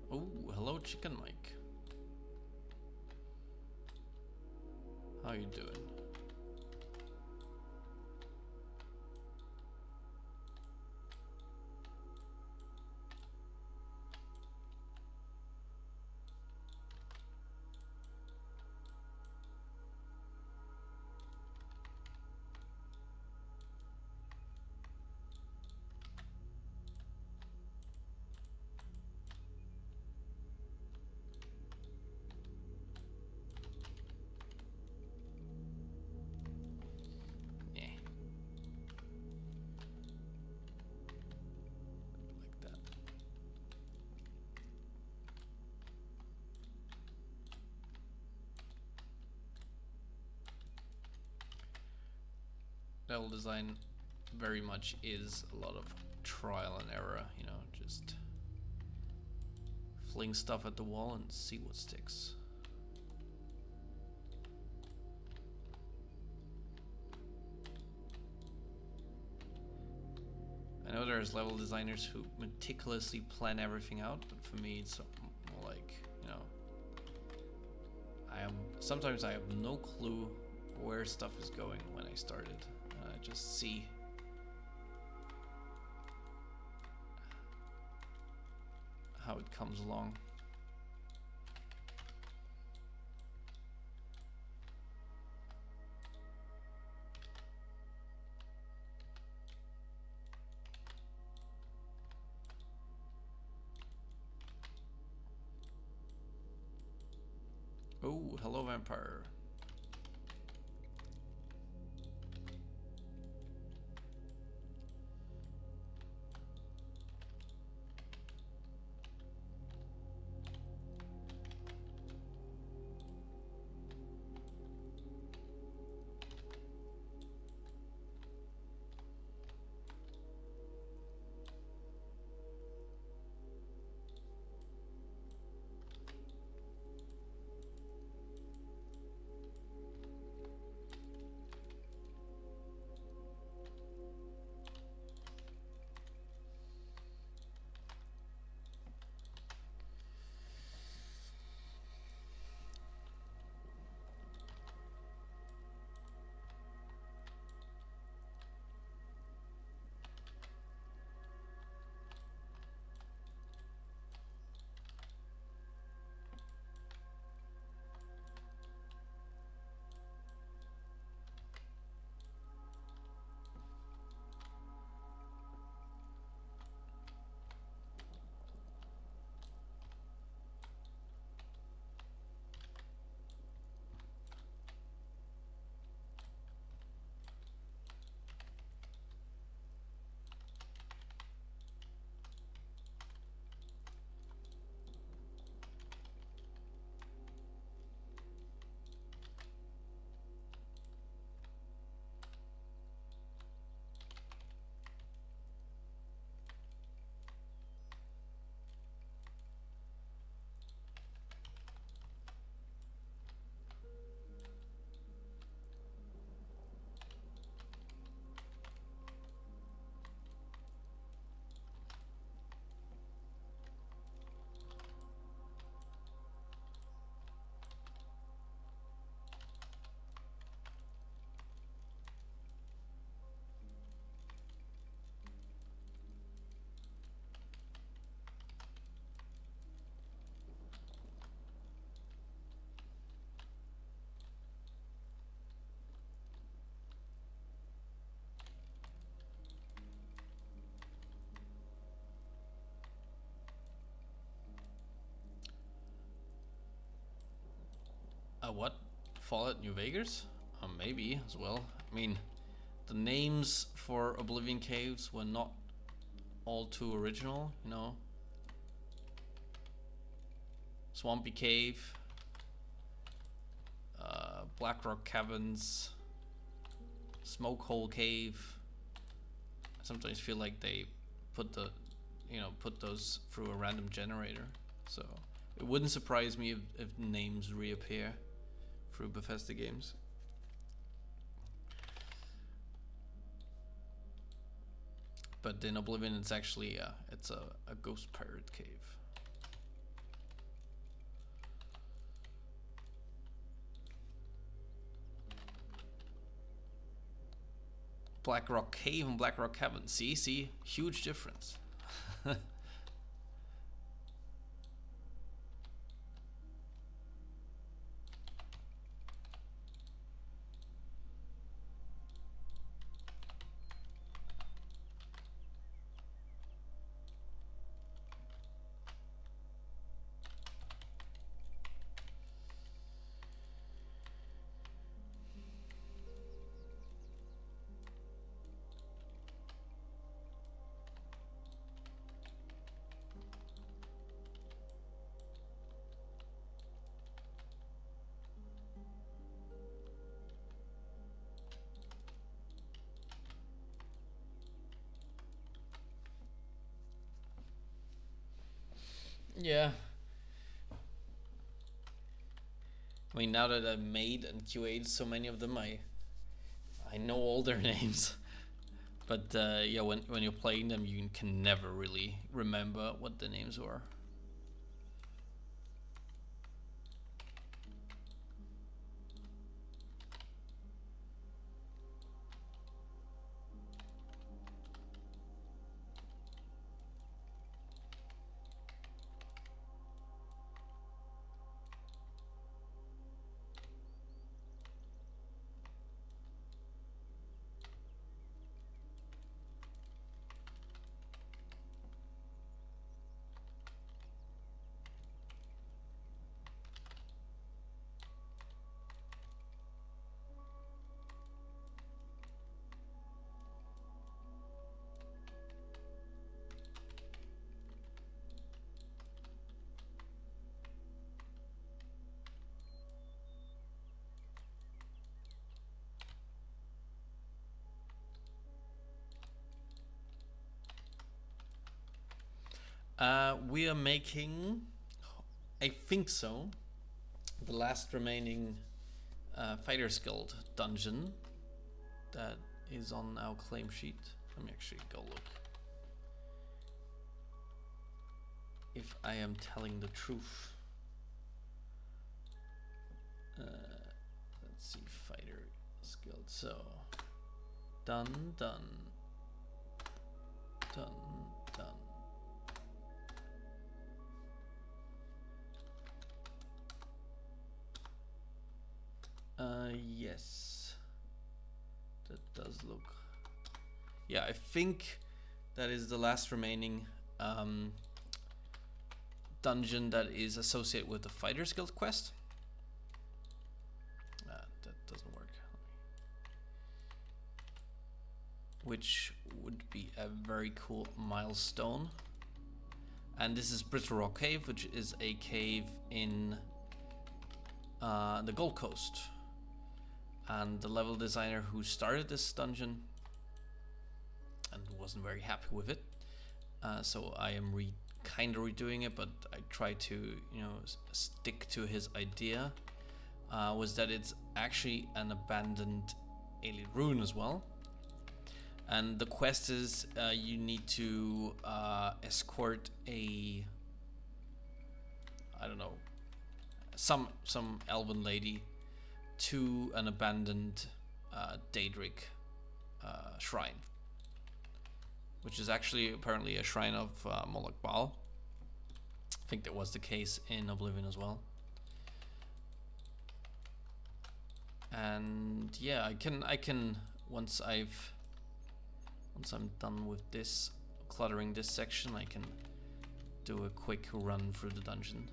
Oh, hello, Chicken Mike. How you doing? Level design very much is a lot of trial and error, you know, just fling stuff at the wall and see what sticks. there's level designers who meticulously plan everything out, but for me it's more like, you know, sometimes I have no clue where stuff is going when I started. I just see how it comes along. Oh, hello vampire. What? Fallout New Vegas? Maybe as well. I mean, the names for Oblivion Caves were not all too original, you know. Swampy Cave, Black Rock Caverns, Smoke Hole Cave. I sometimes feel like they put those through a random generator. So it wouldn't surprise me if names reappear through Bethesda games. But in Oblivion, it's actually it's a ghost pirate cave. Black Rock Cave and Black Rock Cavern. See, huge difference. Yeah. I mean, now that I've made and QA'd so many of them, I know all their names. But yeah, when you're playing them, you can never really remember what the names were. We are making, I think so, the last remaining Fighters Guild dungeon that is on our claim sheet. Let me actually go look if I am telling the truth. Let's see, Fighters Guild. So, done. Yes, that does look. Yeah, I think that is the last remaining dungeon that is associated with the Fighters Guild quest. That doesn't work. Which would be a very cool milestone. And this is Brittlerock Cave, which is a cave in the Gold Coast. And the level designer who started this dungeon and wasn't very happy with it, so I am kind of redoing it, but I try to stick to his idea. Was that it's actually an abandoned Ayleid ruin as well, and the quest is you need to escort a some elven lady to an abandoned Daedric shrine, which is actually apparently a shrine of Moloch Baal. I think that was the case in Oblivion as well. And yeah, I can once I'm done with this, cluttering this section, I can do a quick run through the dungeon.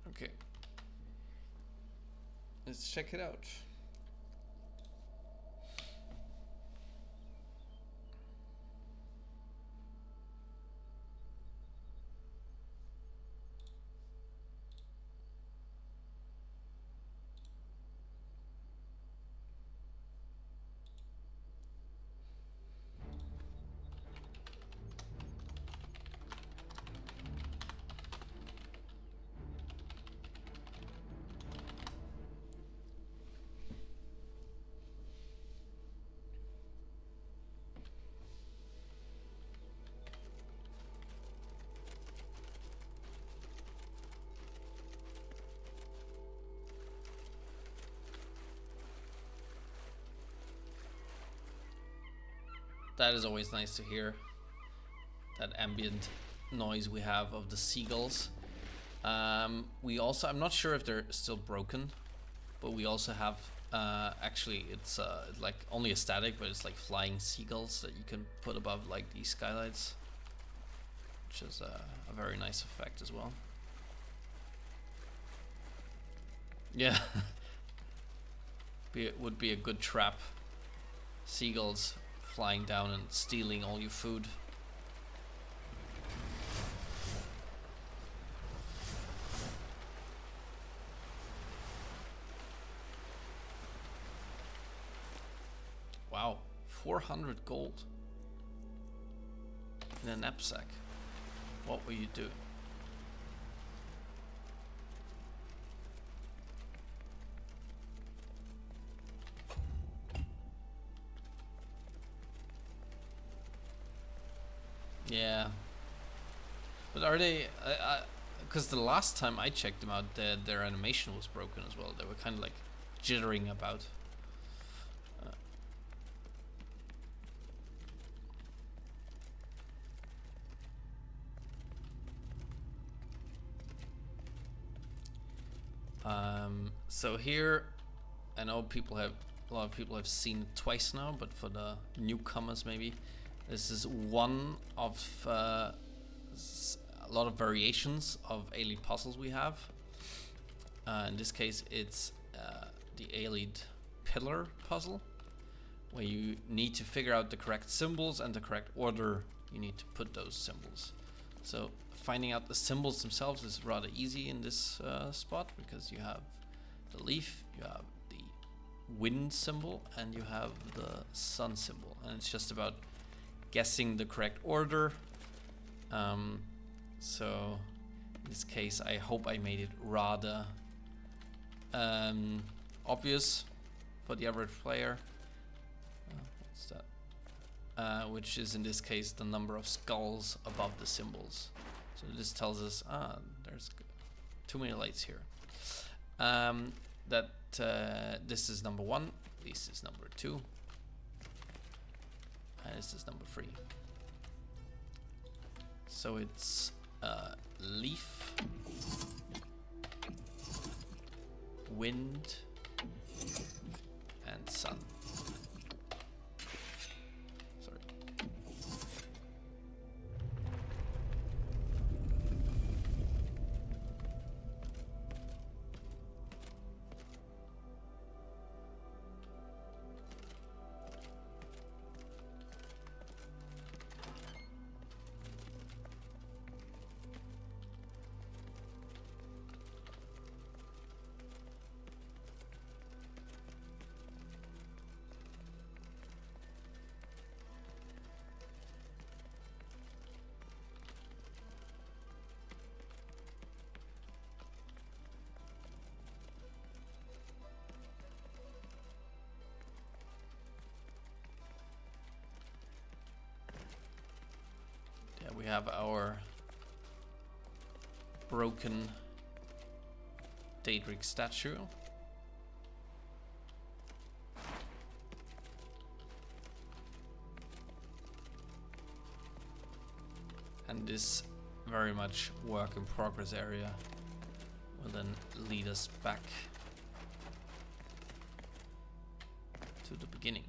Okay, let's check it out. That is always nice to hear, that ambient noise we have of the seagulls. We also, I'm not sure if they're still broken, but we also have, actually it's like only a static, but it's like flying seagulls that you can put above like these skylights, which is a very nice effect as well. Yeah, it would be a good trap. Seagulls flying down and stealing all your food. 400 gold in a knapsack. What were you doing? Yeah. But are they... because the last time I checked them out, their animation was broken as well. They were kind of like jittering about. So here, I know a lot of people have seen it twice now, but for the newcomers maybe, this is one of a lot of variations of Ayleid puzzles we have. In this case, it's the Ayleid pillar puzzle, where you need to figure out the correct symbols and the correct order you need to put those symbols. So finding out the symbols themselves is rather easy in this spot, because you have the leaf, you have the wind symbol, and you have the sun symbol, and it's just about guessing the correct order. So in this case, I hope I made it rather obvious for the average player. What's that? Which is in this case the number of skulls above the symbols. So this tells us, there's too many lights here. That this is number 1, this is number 2, and this is number 3. So it's leaf, wind, and sun. Sorry. We have our broken Daedric statue. And this very much work in progress area will then lead us back to the beginning.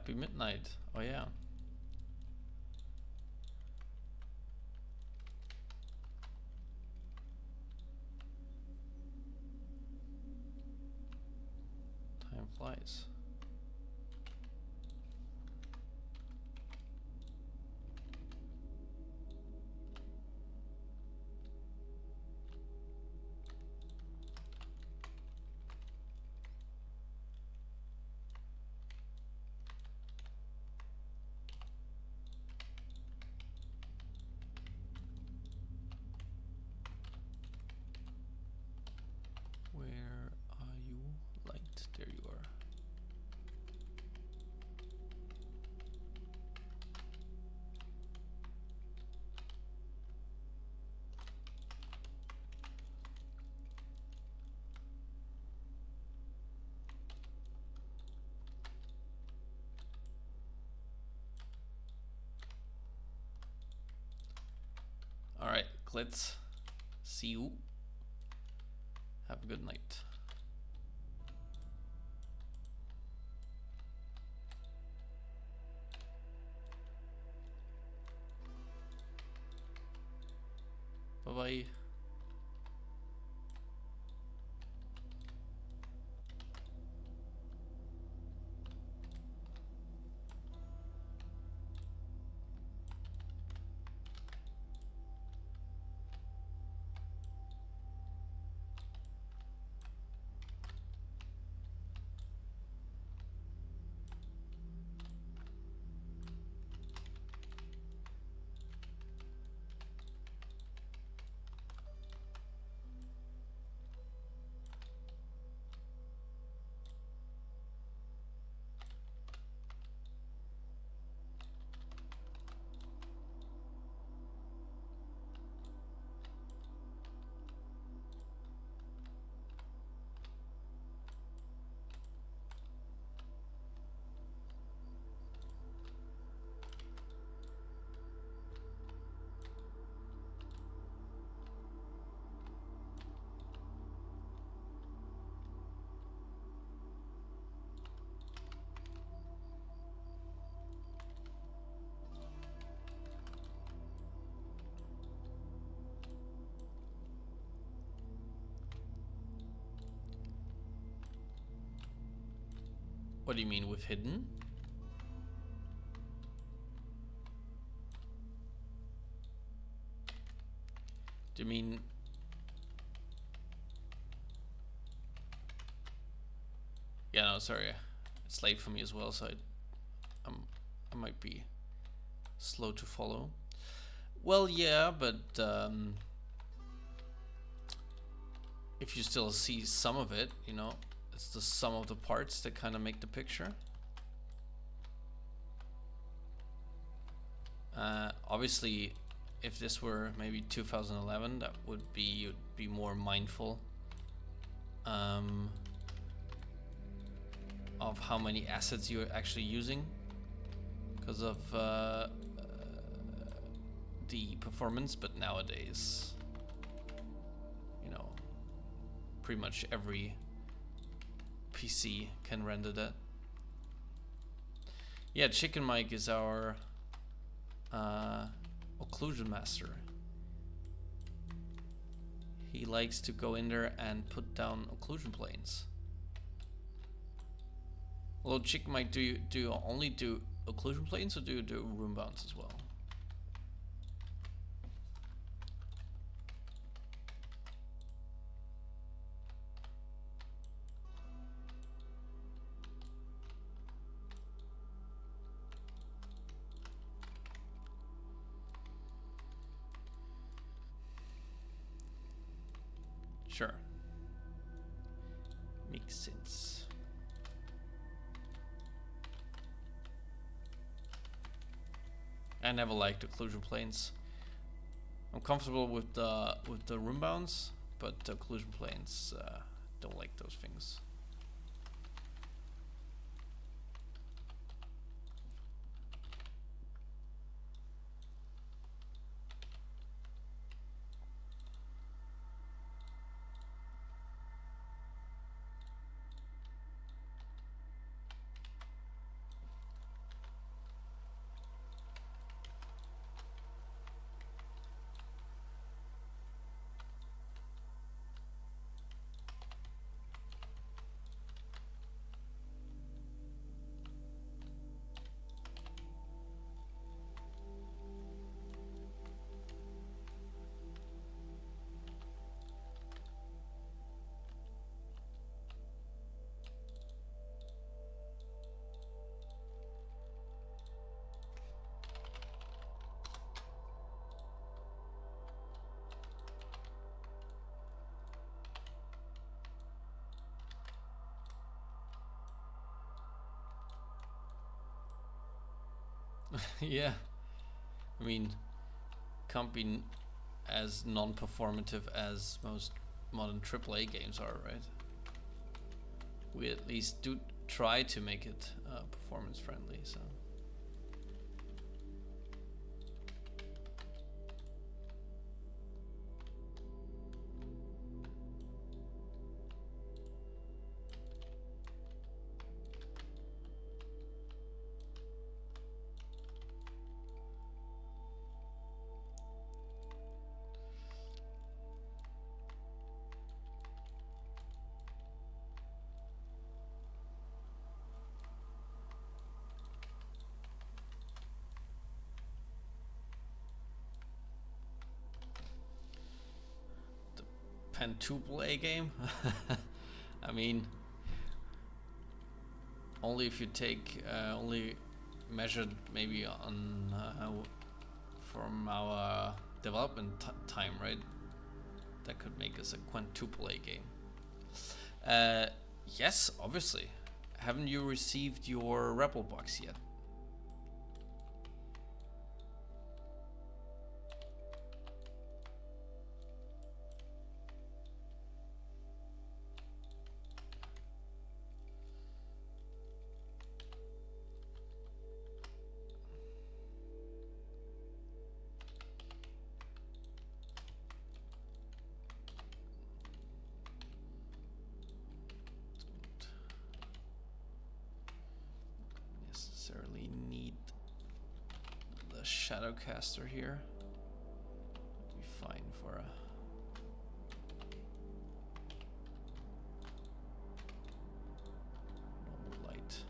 Happy midnight. Oh yeah. Time flies. Where are you? Light. There you are. Alright, Glitz. See you. Have a good night. Bye-bye. What do you mean with hidden? Do you mean... Yeah, no, sorry. It's late for me as well, so I might be slow to follow. Well, yeah, but if you still see some of it, you know, it's the sum of the parts that kind of make the picture. Obviously, if this were maybe 2011, that would be, you'd be more mindful of how many assets you're actually using because of the performance. But nowadays, you know, pretty much every PC can render that. Yeah, Chicken Mike is our occlusion master. He likes to go in there and put down occlusion planes. Although Chicken Mike, do you only do occlusion planes, or do you do room bounds as well? Sure. Makes sense. I never liked occlusion planes. I'm comfortable with the room bounds, but occlusion planes, don't like those things. Yeah, I mean, can't be as non-performative as most modern AAA games are, right? We at least do try to make it performance friendly, so. Pentuple game? I mean, only if you take only measured maybe on from our development time, right? That could make us a quintuple game. Yes, obviously. Haven't you received your Rebel box yet? Necessarily need the Shadowcaster here. Would be fine for a normal light.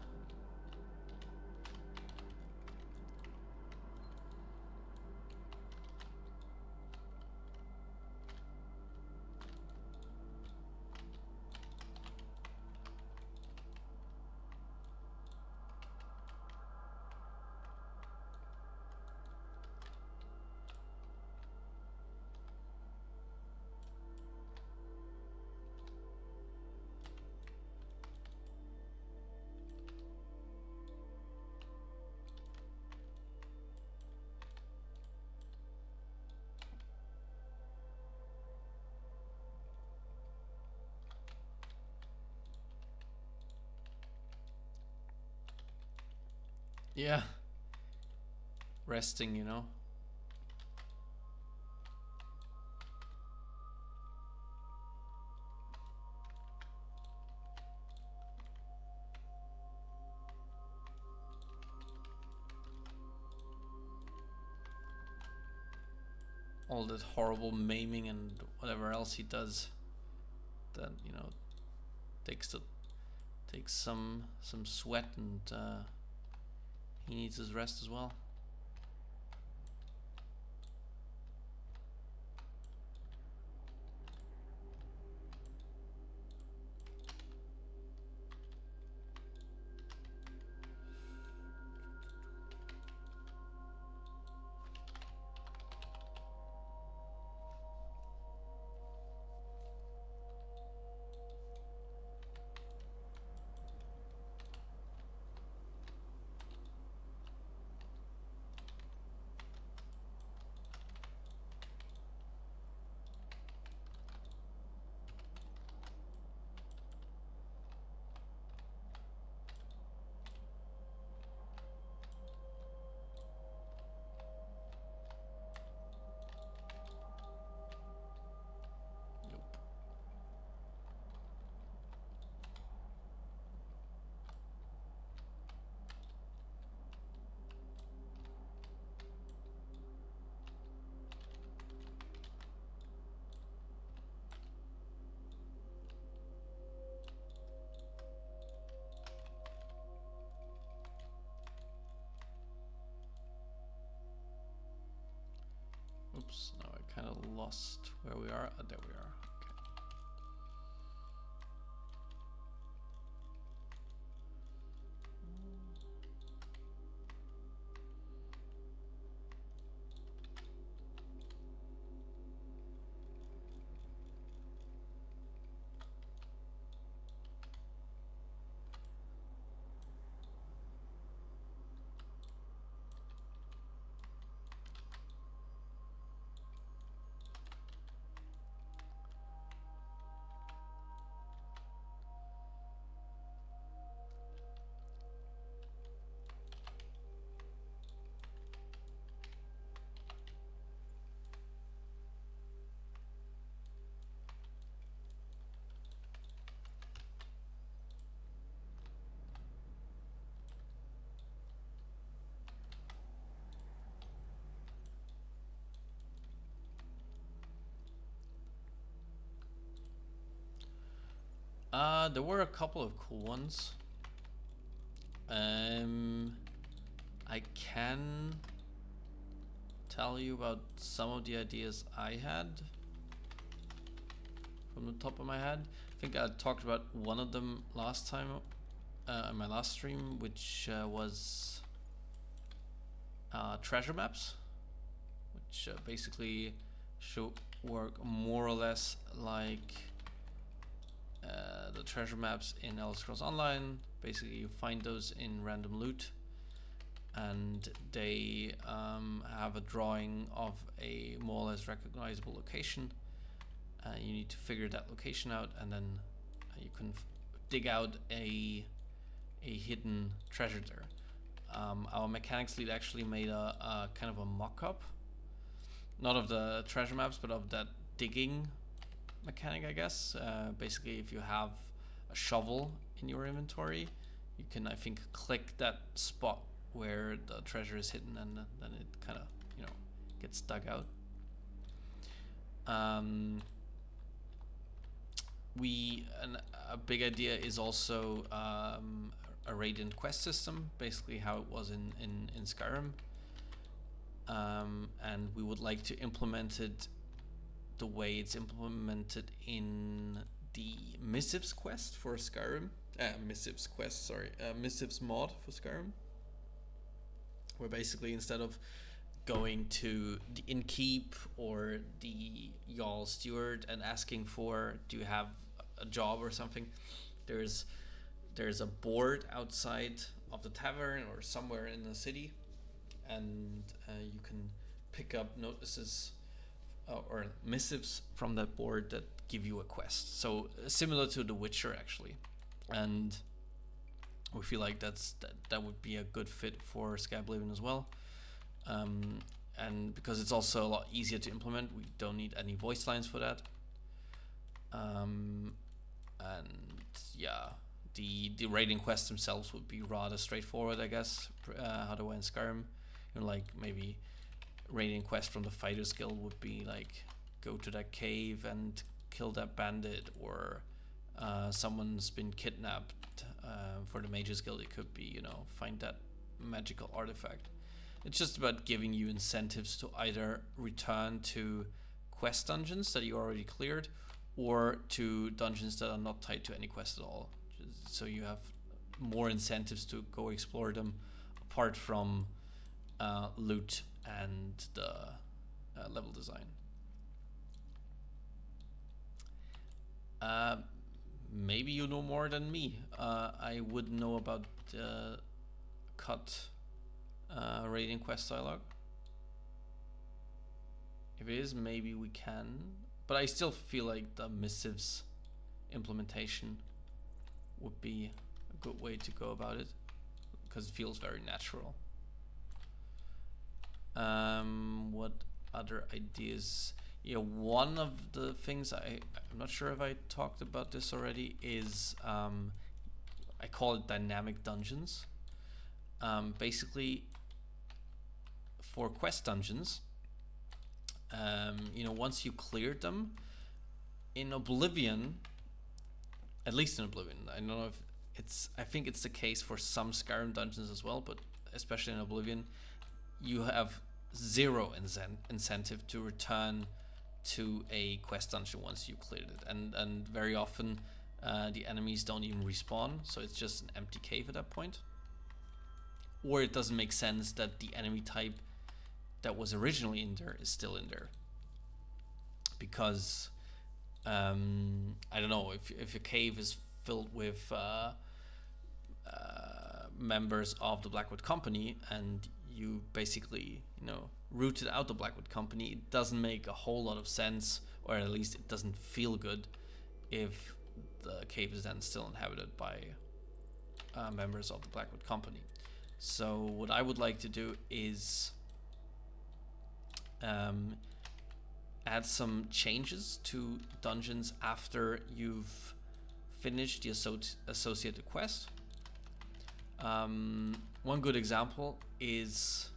Yeah. Resting, you know. All that horrible maiming and whatever else he does that, you know, takes some sweat, and he needs his rest as well. Oops, now I kind of lost where we are. There we are. There were a couple of cool ones. I can tell you about some of the ideas I had from the top of my head. I think I talked about one of them last time in my last stream, which was treasure maps, which basically should work more or less like the treasure maps in Elder Scrolls Online. Basically, you find those in random loot, and they have a drawing of a more or less recognizable location. You need to figure that location out, and then you can dig out a hidden treasure there. Our mechanics lead actually made a kind of a mock-up, not of the treasure maps, but of that digging mechanic, I guess. Basically, if you have a shovel in your inventory, you can, I think, click that spot where the treasure is hidden, and then it kind of, you know, gets dug out. A big idea is also a radiant quest system, basically how it was in Skyrim, and we would like to implement it the way it's implemented in the Missives quest for Skyrim. Missives mod for Skyrim, where basically instead of going to the innkeep or the Jarl steward and asking for, do you have a job or something, there's a board outside of the tavern or somewhere in the city, and you can pick up notices or missives from that board that give you a quest. So similar to The Witcher, actually, and we feel like that would be a good fit for Skyblivion as well. And because it's also a lot easier to implement, we don't need any voice lines for that. And yeah, the raiding quests themselves would be rather straightforward, I guess. How they were in Skyrim, you know, like maybe raiding quest from the Fighters Guild would be like go to that cave and kill that bandit, or someone's been kidnapped. For the Mages Guild, it could be, you know, find that magical artifact. It's just about giving you incentives to either return to quest dungeons that you already cleared, or to dungeons that are not tied to any quest at all. So you have more incentives to go explore them, apart from loot and the level design. Maybe you know more than me. I would know about the cut raiding quest dialogue. If it is, maybe we can. But I still feel like the missives implementation would be a good way to go about it, because it feels very natural. What other ideas? Yeah, one of the things I'm not sure if I talked about this already is I call it dynamic dungeons. Basically, for quest dungeons, you know, once you cleared them in Oblivion, at least in Oblivion, I don't know if I think it's the case for some Skyrim dungeons as well, but especially in Oblivion, you have zero incentive to return to a quest dungeon once you cleared it, and very often the enemies don't even respawn, so it's just an empty cave at that point. Or it doesn't make sense that the enemy type that was originally in there is still in there, because I don't know, if a cave is filled with members of the Blackwood Company, and you basically, you know, rooted out the Blackwood Company, it doesn't make a whole lot of sense, or at least it doesn't feel good, if the cave is then still inhabited by members of the Blackwood Company. So what I would like to do is add some changes to dungeons after you've finished the associated quest. One good example is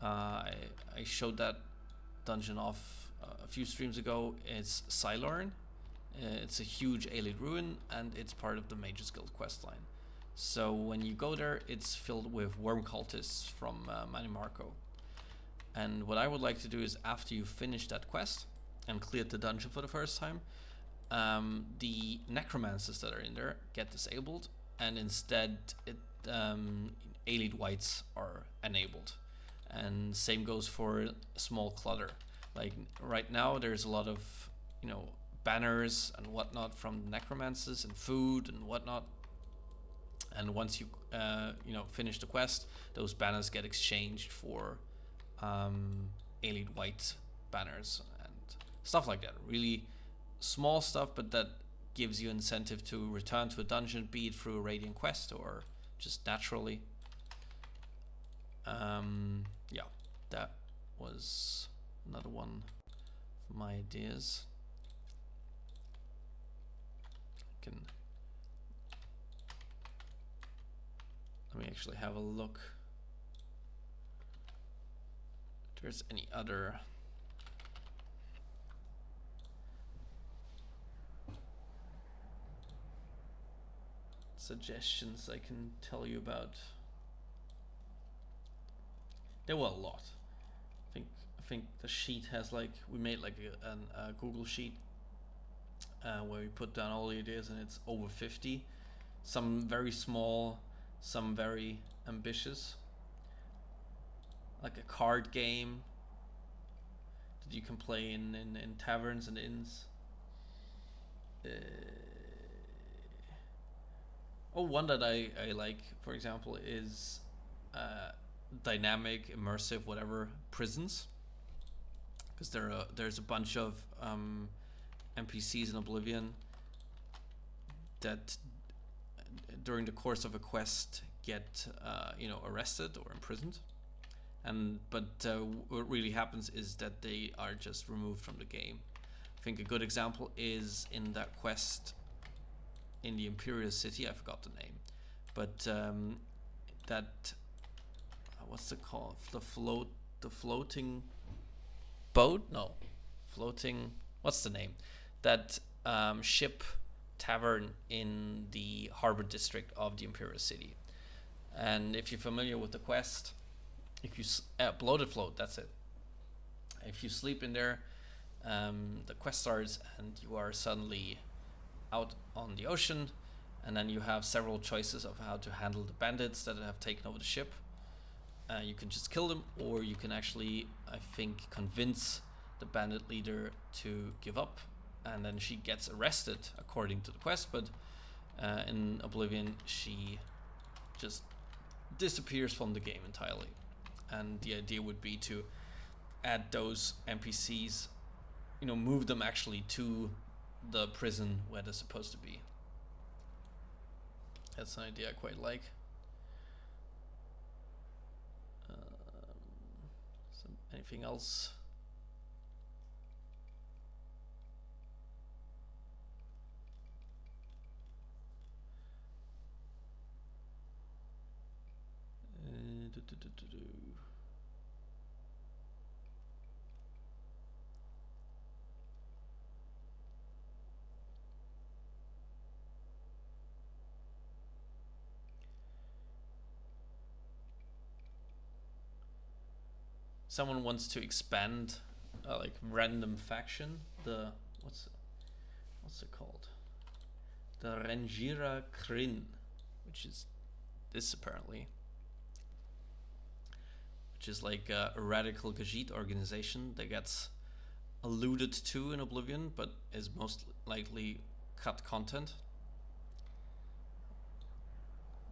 I showed that dungeon off a few streams ago. It's Cylorn. It's a huge Ayleid ruin, and it's part of the Mage's Guild questline. So when you go there, it's filled with worm cultists from Manimarco. And what I would like to do is, after you finish that quest and cleared the dungeon for the first time, the necromancers that are in there get disabled, and instead Ayleid wights are enabled. And same goes for small clutter. Like right now there's a lot of, you know, banners and whatnot from necromancers and food and whatnot. And once you you know, finish the quest, those banners get exchanged for Ayleid white banners and stuff like that. Really small stuff, but that gives you incentive to return to a dungeon, be it through a Radiant quest or just naturally. Yeah, that was another one of my ideas. Let me actually have a look if there's any other suggestions I can tell you about. There were a lot. I think the sheet has, like, we made like a Google sheet where we put down all the ideas, and it's over 50. Some very small, some very ambitious. Like a card game that you can play in taverns and inns. One that I like, for example, is dynamic, immersive, whatever, prisons. Because there's a bunch of NPCs in Oblivion that during the course of a quest get you know, arrested or imprisoned, but what really happens is that they are just removed from the game. I think a good example is in that quest in the Imperial City. I forgot the name, but that what's it called? The floating boat? No, floating. What's the name? That ship tavern in the harbor district of the Imperial City. And if you're familiar with the quest, if you bloated float, that's it. If you sleep in there, the quest starts and you are suddenly out on the ocean, and then you have several choices of how to handle the bandits that have taken over the ship. You can just kill them, or you can actually, I think, convince the bandit leader to give up, and then she gets arrested according to the quest, but in Oblivion she just disappears from the game entirely. And the idea would be to add those NPCs, you know, move them actually to the prison where they're supposed to be. That's an idea I quite like. Anything else? Someone wants to expand like random faction. The what's it called? The Rangira Kryn, which is this apparently, which is like a radical Gajit organization that gets alluded to in Oblivion, but is most likely cut content.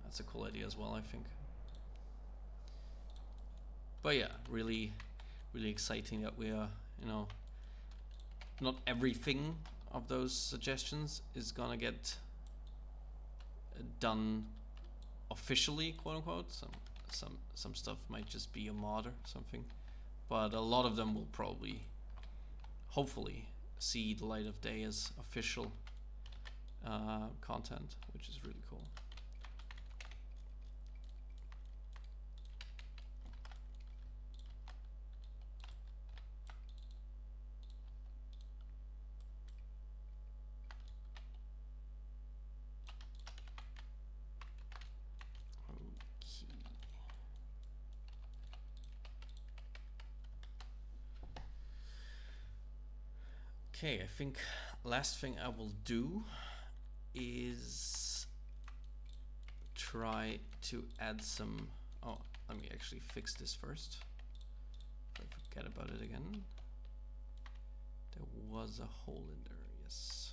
That's a cool idea as well, I think. But yeah, really exciting that we are, you know, not everything of those suggestions is gonna get done officially, quote unquote. Some stuff might just be a mod or something, but a lot of them will probably, hopefully, see the light of day as official content, which is really cool. Okay, I think last thing I will do is try to add some. Oh, let me actually fix this first. I forget about it again. There was a hole in there, yes.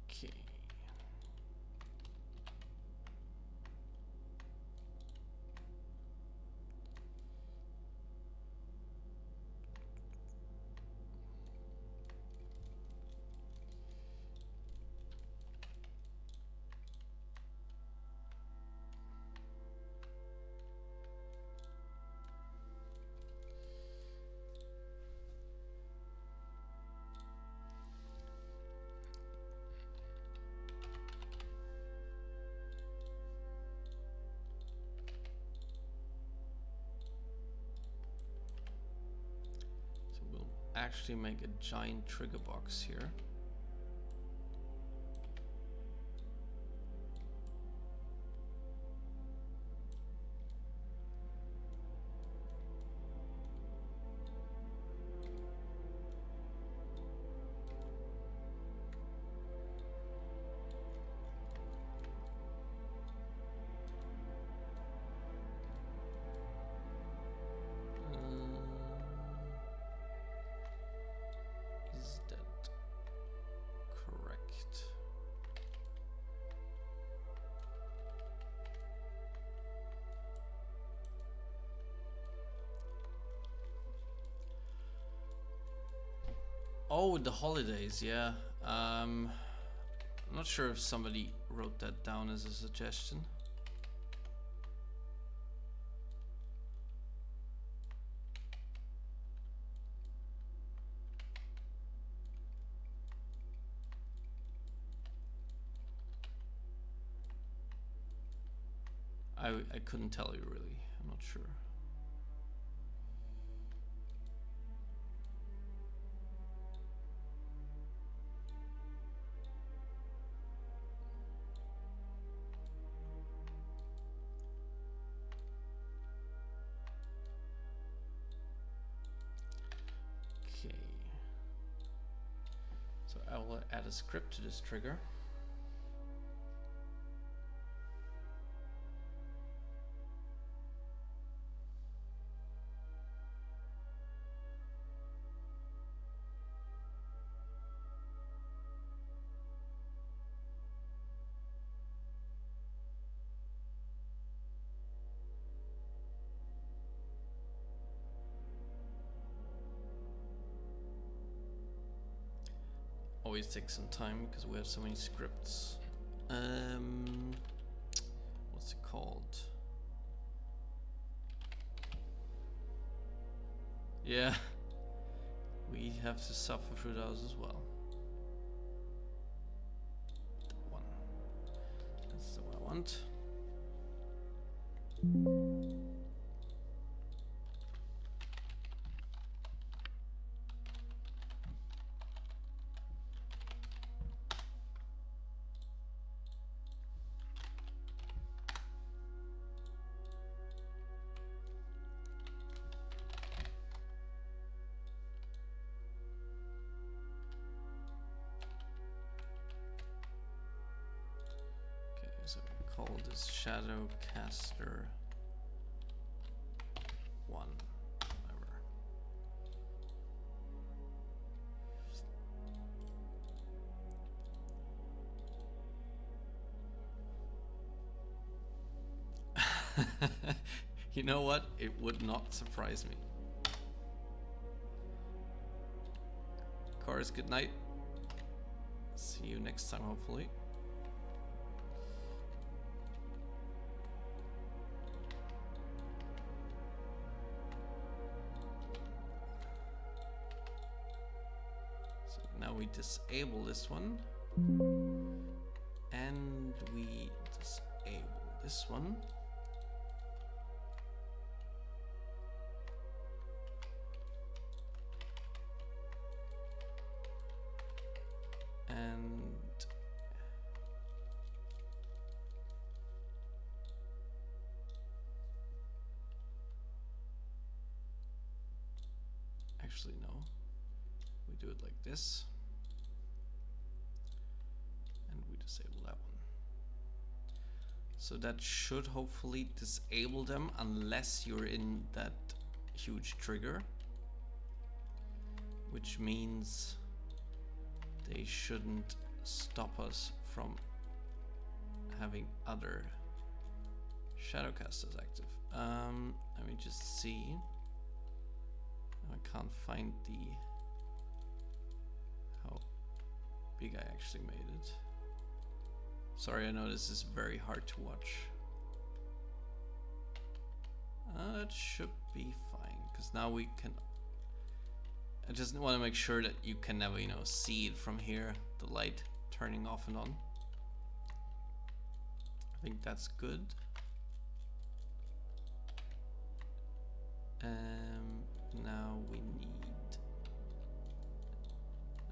Okay. So we'll actually make a giant trigger box here. Is that correct? Oh, the holidays, yeah. I'm not sure if somebody wrote that down as a suggestion. I couldn't tell you really. I'm not sure. Okay. So I will add a script to this trigger. Always takes some time because we have so many scripts. What's it called? Yeah, we have to suffer through those as well. That one. That's the one I want. So we call this shadow caster 1, whatever. You know what? It would not surprise me. Chorus, good night. See you next time, hopefully. So now we disable this one. And we disable this one. And actually no, we do it like this, and we disable that one. So that should hopefully disable them unless you're in that huge trigger, which means they shouldn't stop us from having other shadowcasters active. Let me just see. I can't find how big I actually made it. Sorry, I know this is very hard to watch. It should be fine, because now we can. I just want to make sure that you can never, you know, see it from here, the light turning off and on. I think that's good. Now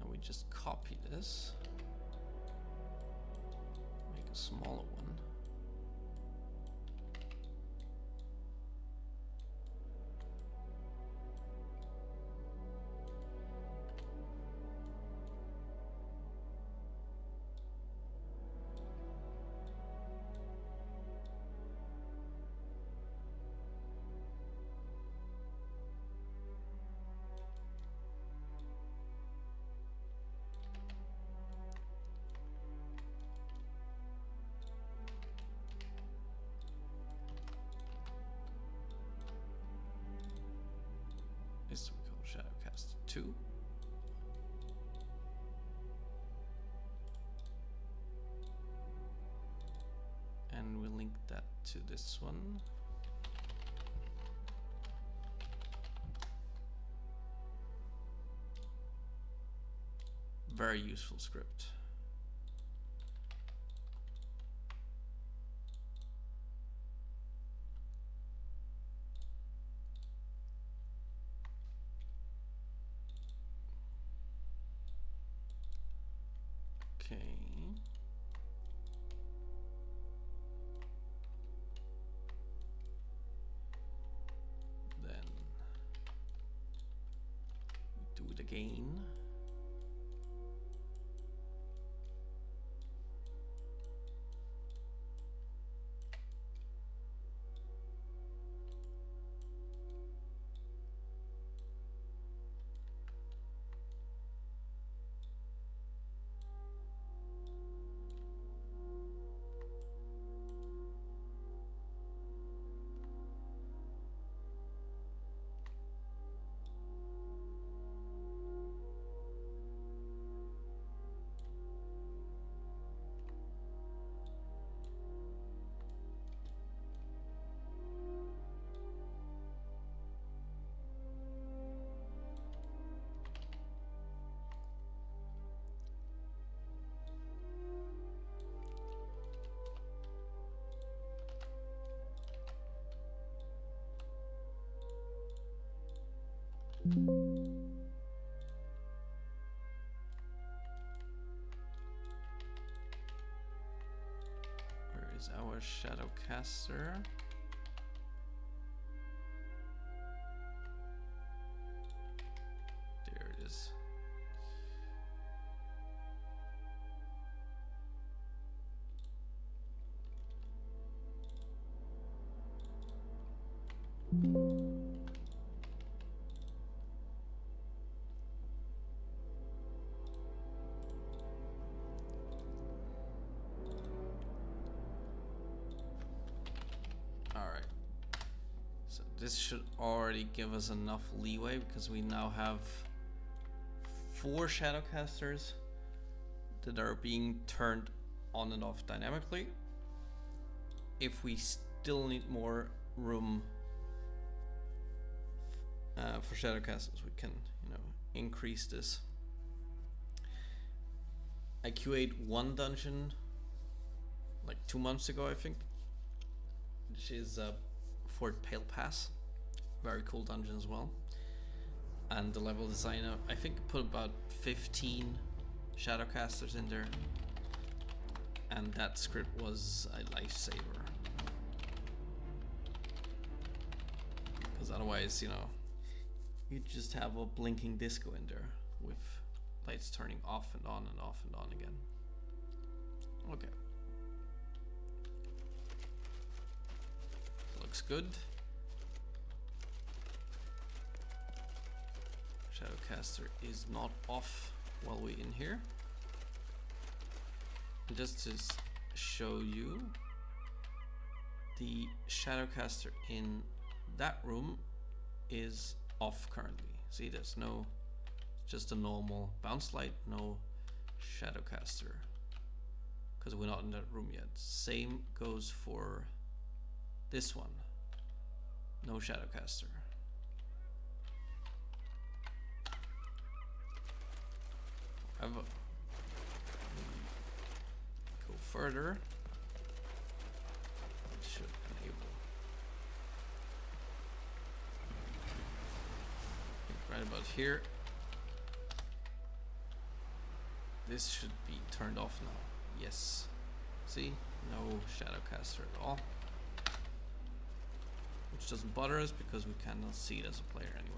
we just copy this, make a smaller one. This we call Shadowcast 2. And we link that to this one. Very useful script. Okay. Then we do it again. Where is our Shadowcaster? There it is. All right. this should already give us enough leeway because we now have 4 shadowcasters that are being turned on and off dynamically. If we still need more room for shadowcasters, we can, you know, increase this. I QA'd one dungeon like 2 months ago, I think, which is Fort Pale Pass. Very cool dungeon as well. And the level designer, I think, put about 15 shadowcasters in there, and that script was a lifesaver. Because otherwise, you know, you just have a blinking disco in there with lights turning off and on and off and on again. Okay. Looks good. Shadowcaster is not off while we're in here. And just to show you, the Shadowcaster in that room is off currently. See, there's no, just a normal bounce light, no Shadowcaster, because we're not in that room yet. Same goes for this one, no Shadowcaster. However, go further, it should enable. Right about here, this should be turned off now. Yes, see, no Shadowcaster at all, which doesn't bother us because we cannot see it as a player anyway.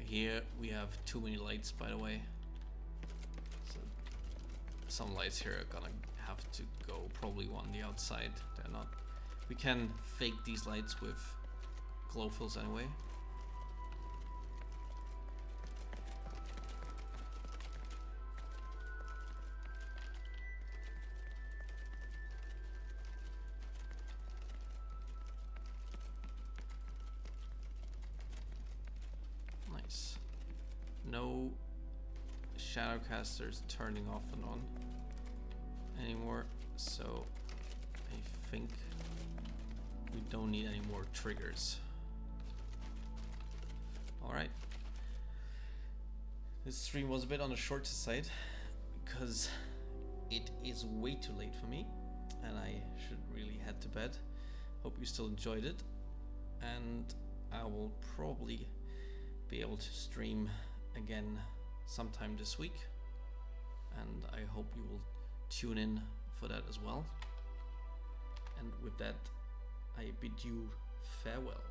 Here we have too many lights, by the way. So some lights here are gonna have to go probably on the outside. They're not. We can fake these lights with glow fills anyway. No Shadowcasters turning off and on anymore, so I think we don't need any more triggers. Alright. This stream was a bit on the shorter side because it is way too late for me and I should really head to bed. Hope you still enjoyed it, and I will probably be able to stream again sometime this week, and I hope you will tune in for that as well. And with that, I bid you farewell.